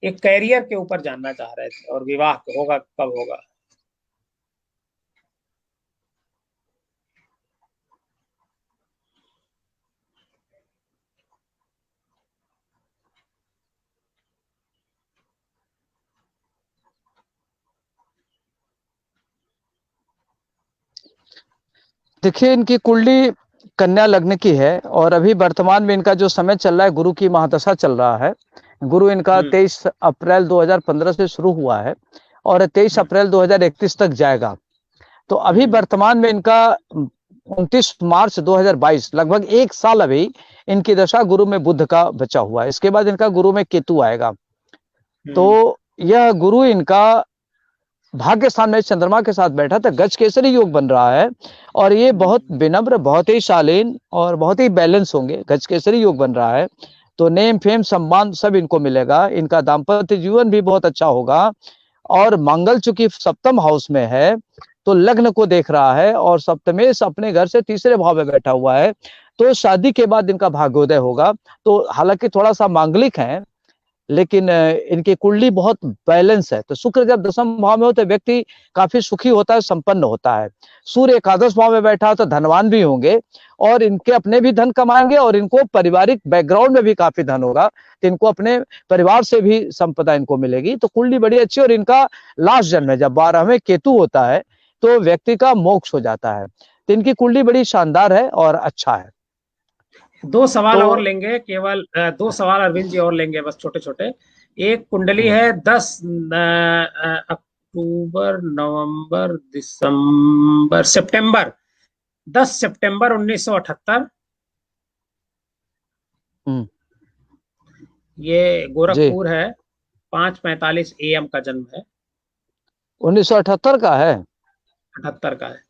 एक कैरियर के ऊपर जानना चाह रहे थे, और विवाह होगा कब होगा। देखिए, इनकी कुंडली कन्या लग्न की है, और अभी वर्तमान में इनका जो समय चल रहा है, गुरु की महादशा चल रहा है। गुरु इनका 23 अप्रैल 2015 से शुरू हुआ है, और 23 अप्रैल 2031 तक जाएगा। तो अभी वर्तमान में इनका 29 मार्च 2022, लगभग 1 साल अभी इनकी दशा गुरु में बुध का बचा हुआ है। इसके बाद इनका गुरु में केतु आएगा। तो यह गुरु इनका भाग्य स्थान में चंद्रमा के साथ बैठा था, गज केसरी योग बन रहा है, और ये बहुत विनम्र, बहुत ही शालीन और बहुत ही बैलेंस होंगे। गज केसरी योग बन रहा है, तो नेम फेम सम्मान सब इनको मिलेगा। इनका दाम्पत्य जीवन भी बहुत अच्छा होगा, और मंगल चूंकि सप्तम हाउस में है, तो लग्न को देख रहा है, और सप्तमेश अपने घर से तीसरे भाव में बैठा हुआ है, तो शादी के बाद इनका भाग्योदय होगा। तो हालांकि थोड़ा सा मांगलिक है, लेकिन इनकी कुंडली बहुत बैलेंस है। तो शुक्र जब 10वें भाव में हो तो व्यक्ति काफी सुखी होता है, संपन्न होता है। सूर्य 11वें भाव में बैठा हो तो धनवान भी होंगे, और इनके अपने भी धन कमाएंगे, और इनको पारिवारिक बैकग्राउंड में भी काफी धन होगा, तो इनको अपने परिवार से भी संपदा इनको मिलेगी। तो कुंडली बड़ी अच्छी। और इनका लास्ट जन्म है, जब 12वें केतु होता है तो व्यक्ति का मोक्ष हो जाता है। तो इनकी कुंडली बड़ी शानदार है और अच्छा है। 2 सवाल तो और लेंगे, केवल 2 सवाल अरविंद जी और लेंगे, बस छोटे छोटे। एक कुंडली है 10 अक्टूबर, नवंबर, दिसंबर, सितंबर, 10 सितंबर 1978। ये जी, गोरखपुर है, 5:45 AM का जन्म है। 1978 का है। 78 का है।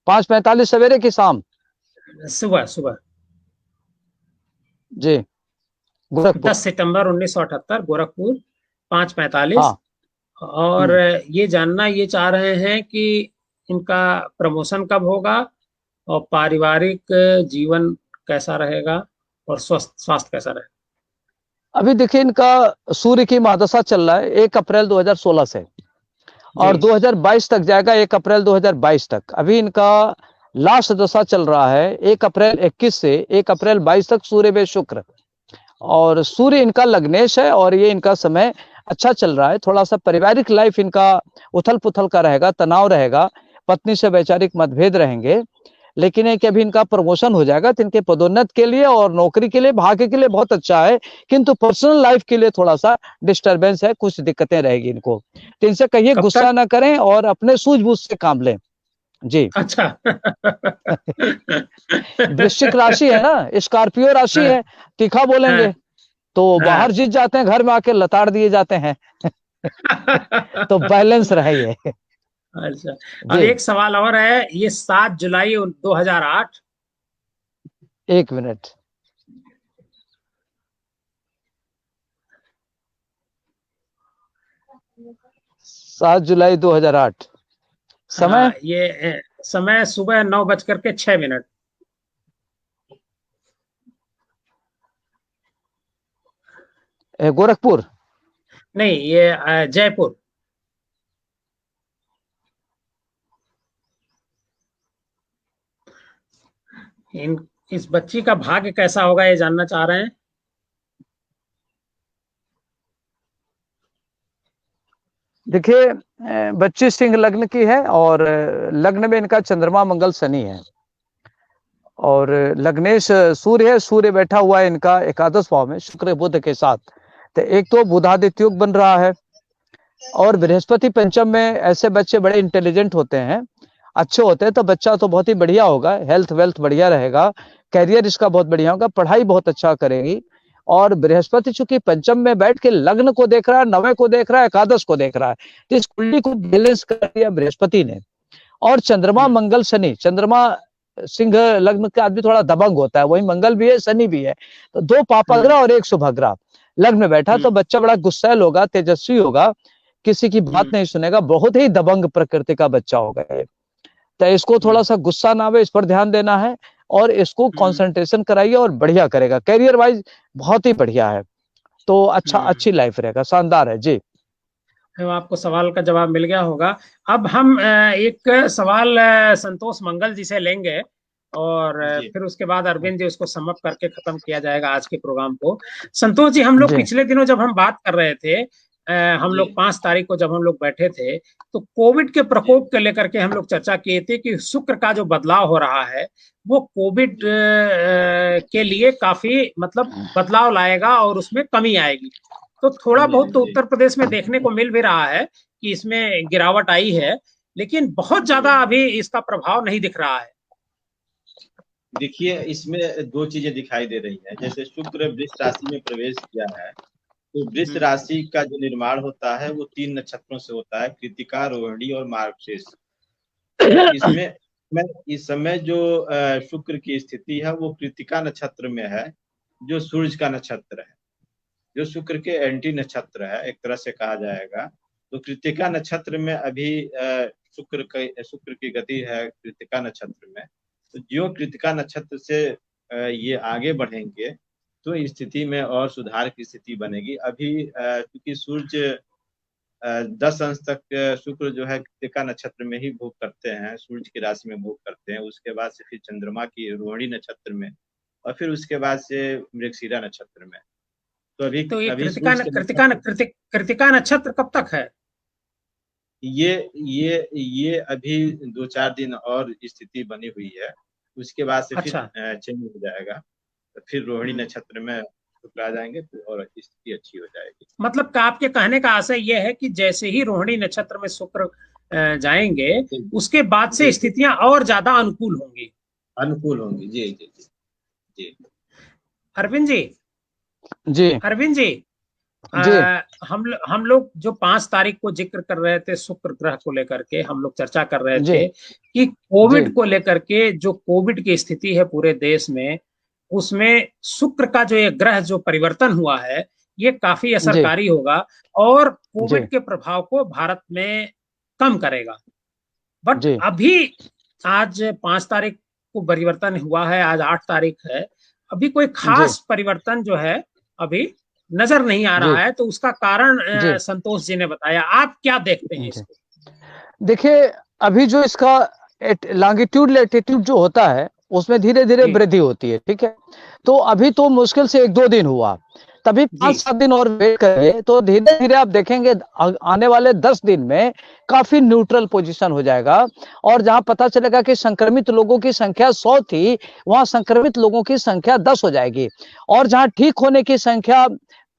5:45 सवेरे की शाम? सुबह सुबह। जी, गोरखपुर। 10 सितंबर 1978, गोरखपुर, 5:45। हाँ। और ये जानना ये चाह रहे हैं कि इनका प्रमोशन कब होगा, और पारिवारिक जीवन कैसा रहेगा, और स्वास्थ्य कैसा रहेगा। अभी देखिए, इनका सूर्य की महादशा चल रहा है 1 अप्रैल 2016 से, जी। और 2022 तक जाएगा, 1 अप्रैल 2022 तक। अभी इनका लास्ट दशा चल रहा है 1 अप्रैल 21 से 1 अप्रैल 22 तक, सूर्य में शुक्र, और सूर्य इनका लग्नेश है, और ये इनका समय अच्छा चल रहा है। थोड़ा सा पारिवारिक लाइफ इनका उथल पुथल का रहेगा, तनाव रहेगा, पत्नी से वैचारिक मतभेद रहेंगे। लेकिन है कि अभी इनका प्रमोशन हो जाएगा, तो इनके पदोन्नत के लिए और नौकरी के लिए, भाग्य के लिए बहुत अच्छा है। किंतु पर्सनल लाइफ के लिए थोड़ा सा डिस्टरबेंस है, कुछ दिक्कतें रहेगी इनको। तो इनसे कहिए कब गुस्सा तक? ना करें, और अपने सूझबूझ से काम लें। जी। अच्छा। वृश्चिक राशि है ना, स्कॉर्पियो राशि हाँ, है, तीखा हाँ, बोलेंगे तो बाहर हाँ। जीत जाते हैं, घर में आके लताड़ दिए जाते हैं। तो बैलेंस रहे ये। अच्छा, अब जी, एक सवाल और है। ये 7 जुलाई 2008। 1 मिनट। 7 जुलाई 2008। समय ये समय सुबह 9:06। गोरखपुर। नहीं, ये जयपुर। इन इस बच्ची का भाग्य कैसा होगा, ये जानना चाह रहे हैं। देखिए, बच्ची सिंह लग्न की है और लग्न में इनका चंद्रमा मंगल शनि है और लग्नेश सूर्य है। सूर्य बैठा हुआ है इनका एकादश भाव में शुक्र बुध के साथ। तो एक तो बुधादित्य योग बन रहा है और बृहस्पति पंचम में। ऐसे बच्चे बड़े इंटेलिजेंट होते हैं, अच्छे होते हैं, तो बच्चा तो बहुत ही बढ़िया होगा। हेल्थ वेल्थ बढ़िया रहेगा, कैरियर इसका बहुत बढ़िया होगा, पढ़ाई बहुत अच्छा करेगी। और बृहस्पति चूंकि पंचम में बैठ के लग्न को देख रहा है, नवे को देख रहा है, एकादश को देख रहा है, तो इस कुंडली को बैलेंस कर दिया बृहस्पति ने। और चंद्रमा मंगल शनि, चंद्रमा सिंह लग्न के आदमी थोड़ा दबंग होता है, वही मंगल भी है शनि भी है, तो दो पापाग्रह और एक शुभग्रह लग्न में बैठा, तो बच्चा बड़ा गुस्सैल होगा, तेजस्वी होगा, किसी की बात नहीं सुनेगा, बहुत ही दबंग प्रकृति का बच्चा होगा। तो इसको थोड़ा सा गुस्सा ना आवे, इस पर ध्यान देना है और इसको कंसंट्रेशन कराइए और बढ़िया करेगा। कैरियर वाइज बहुत ही बढ़िया है, तो अच्छा, अच्छी लाइफ रहेगा, शानदार है जी। आपको सवाल का जवाब मिल गया होगा। अब हम एक सवाल संतोष मंगल जी से लेंगे और फिर उसके बाद अरविंद जी उसको समअप करके खत्म किया जाएगा आज के प्रोग्राम को। संतोष जी, हम लोग पिछले दिनों जब हम बात कर रहे थे, हम लोग 5 तारीख को जब हम लोग बैठे थे, तो कोविड के प्रकोप के लेकर के हम लोग चर्चा किए थे कि शुक्र का जो बदलाव हो रहा है वो कोविड के लिए काफी मतलब बदलाव लाएगा और उसमें कमी आएगी। तो थोड़ा बहुत तो उत्तर प्रदेश में देखने को मिल भी रहा है कि इसमें गिरावट आई है, लेकिन बहुत ज्यादा अभी इसका प्रभाव नहीं दिख रहा है। देखिए, इसमें 2 चीजें दिखाई दे रही हैं। जैसे शुक्र वृष राशि में प्रवेश किया है, तो वृष राशि का जो निर्माण होता है वो 3 नक्षत्रों से होता है, कृतिका, रोहिणी और मार्गशीर्ष। इसमें इस समय जो शुक्र की स्थिति है वो कृतिका नक्षत्र में है, जो सूर्य का नक्षत्र है, जो शुक्र के एंटी नक्षत्र है एक तरह से कहा जाएगा। तो कृतिका नक्षत्र में अभी शुक्र की गति है कृतिका नक्षत्र में। तो जो कृतिका नक्षत्र से ये आगे बढ़ेंगे तो स्थिति में और सुधार की स्थिति बनेगी। अभी क्योंकि सूर्य 10 अंश तक शुक्र जो है कृतिका नक्षत्र में ही भोग करते हैं, सूर्य की राशि में भोग करते हैं। उसके बाद से फिर चंद्रमा की रोहिणी नक्षत्र में और फिर उसके बाद से मृगशिरा नक्षत्र में। तो ये कृतिका नक्षत्र कब तक है? ये अभी 2-4 दिन और स्थिति बनी हुई है, उसके बाद से अच्छा। फिर चेंज हो जाएगा, तो फिर रोहिणी नक्षत्र में शुक्र आ जाएंगे तो और स्थिति अच्छी हो जाएगी। मतलब का आपके कहने का आशय यह है कि जैसे ही रोहिणी नक्षत्र में शुक्र जाएंगे उसके बाद से स्थितियां और ज्यादा अनुकूल होंगी। जी जी जी जी। अरविंद जी अरविंद जी, हम लोग जो 5 तारीख को जिक्र कर रहे थे शुक्र ग्रह को लेकर के, हम लोग चर्चा कर रहे थे कि कोविड को लेकर के जो कोविड की स्थिति है पूरे देश में, उसमें शुक्र का जो ये ग्रह जो परिवर्तन हुआ है ये काफी असरकारी होगा और कोविड के प्रभाव को भारत में कम करेगा। बट अभी आज 5 तारीख को परिवर्तन हुआ है, आज 8 तारीख है, अभी कोई खास परिवर्तन जो है अभी नजर नहीं आ रहा है। तो उसका कारण संतोष जी ने बताया, आप क्या देखते हैं इसको? देखिए, अभी जो इसका लॉन्गिट्यूड लैटिट्यूड जो होता है उसमें धीरे धीरे वृद्धि होती है, ठीक है। तो अभी तो मुश्किल से 1-2 दिन हुआ, तभी 5-7 दिन और वेट करें तो धीरे धीरे आप देखेंगे आने वाले 10 दिन में काफी न्यूट्रल पोजीशन हो जाएगा। और जहां पता चलेगा कि संक्रमित लोगों की संख्या 100 थी, वहां संक्रमित लोगों की संख्या 10 हो जाएगी। और जहां ठीक होने की संख्या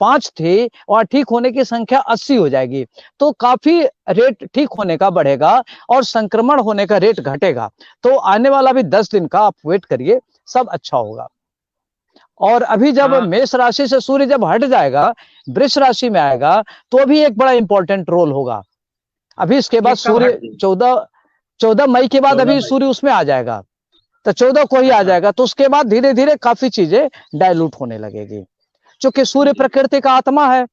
5 थी और ठीक होने की संख्या 80 हो जाएगी। तो काफी रेट ठीक होने का बढ़ेगा और संक्रमण होने का रेट घटेगा। तो आने वाला भी 10 दिन का आप वेट करिए, सब अच्छा होगा। और अभी जब मेष राशि से सूर्य जब हट जाएगा, वृष राशि में आएगा, तो भी एक बड़ा इंपॉर्टेंट रोल होगा। अभी इसके बाद सूर्य 14 मई के बाद अभी सूर्य उसमें आ जाएगा, तो 14 को ही आ जाएगा। तो उसके बाद धीरे धीरे काफी चीजें डायलूट होने लगेगी, क्योंकि सूर्य प्रकृति का आत्मा है।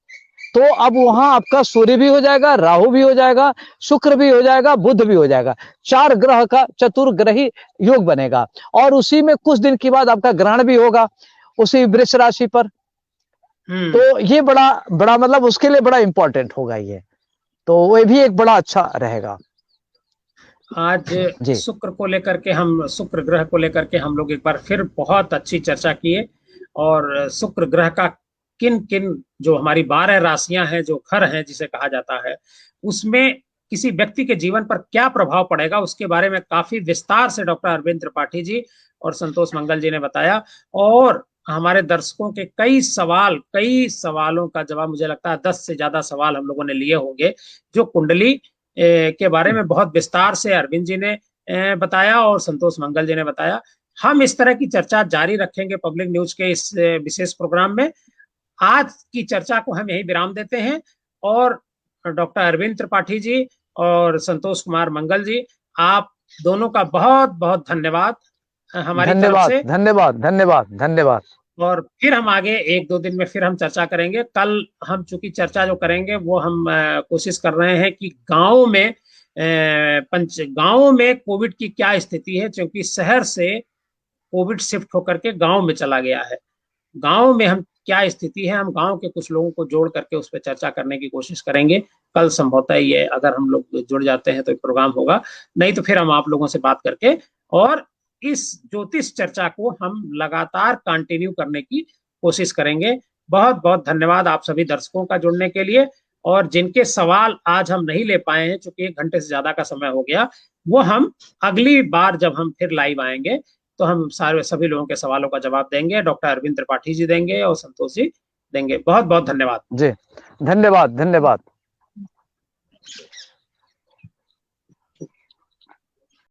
तो अब वहां आपका सूर्य भी हो जाएगा, राहु भी हो जाएगा, शुक्र भी हो जाएगा, बुध भी हो जाएगा, 4 ग्रह का चतुर्ग्रही योग बनेगा। और उसी में कुछ दिन के बाद आपका ग्रहण भी होगा उसी वृष राशि पर। तो ये बड़ा बड़ा मतलब उसके लिए बड़ा इंपॉर्टेंट होगा ये, तो वो भी एक बड़ा अच्छा रहेगा। आज शुक्र को लेकर के हम शुक्र ग्रह को लेकर के हम लोग एक बार फिर बहुत अच्छी चर्चा किए, और शुक्र ग्रह का किन किन जो हमारी 12 राशियां हैं, जो घर हैं जिसे कहा जाता है, उसमें किसी व्यक्ति के जीवन पर क्या प्रभाव पड़ेगा उसके बारे में काफी विस्तार से डॉक्टर अरविंद त्रिपाठी जी और संतोष मंगल जी ने बताया। और हमारे दर्शकों के कई सवालों का जवाब, मुझे लगता है 10 से ज्यादा सवाल हम लोगों ने लिए होंगे, जो कुंडली के बारे में बहुत विस्तार से अरविंद जी ने बताया और संतोष मंगल जी ने बताया। हम इस तरह की चर्चा जारी रखेंगे पब्लिक न्यूज के इस विशेष प्रोग्राम में। आज की चर्चा को हम यही विराम देते हैं, और डॉक्टर अरविंद त्रिपाठी जी और संतोष कुमार मंगल जी, आप दोनों का बहुत बहुत धन्यवाद हमारी तरफ से। धन्यवाद धन्यवाद धन्यवाद। और फिर हम आगे 1-2 दिन में फिर हम चर्चा करेंगे। कल हम चूंकि चर्चा जो करेंगे वो हम कोशिश कर रहे हैं कि गांव में कोविड की क्या स्थिति है, क्योंकि शहर से कोविड शिफ्ट होकर के गांव में चला गया है। गांव में हम क्या स्थिति है, हम गांव के कुछ लोगों को जोड़ करके उस पर चर्चा करने की कोशिश करेंगे। कल संभवतः ये अगर हम लोग जुड़ जाते हैं तो प्रोग्राम होगा, नहीं तो फिर हम आप लोगों से बात करके और इस ज्योतिष चर्चा को हम लगातार कंटिन्यू करने की कोशिश करेंगे। बहुत बहुत धन्यवाद आप सभी दर्शकों का जुड़ने के लिए, और जिनके सवाल आज हम नहीं ले पाए हैं, चूंकि 1 घंटे से ज्यादा का समय हो गया, वो हम अगली बार जब हम फिर लाइव आएंगे तो हम सभी लोगों के सवालों का जवाब देंगे। डॉक्टर अरविंद त्रिपाठी जी देंगे और संतोष जी देंगे। बहुत बहुत धन्यवाद जी। धन्यवाद धन्यवाद।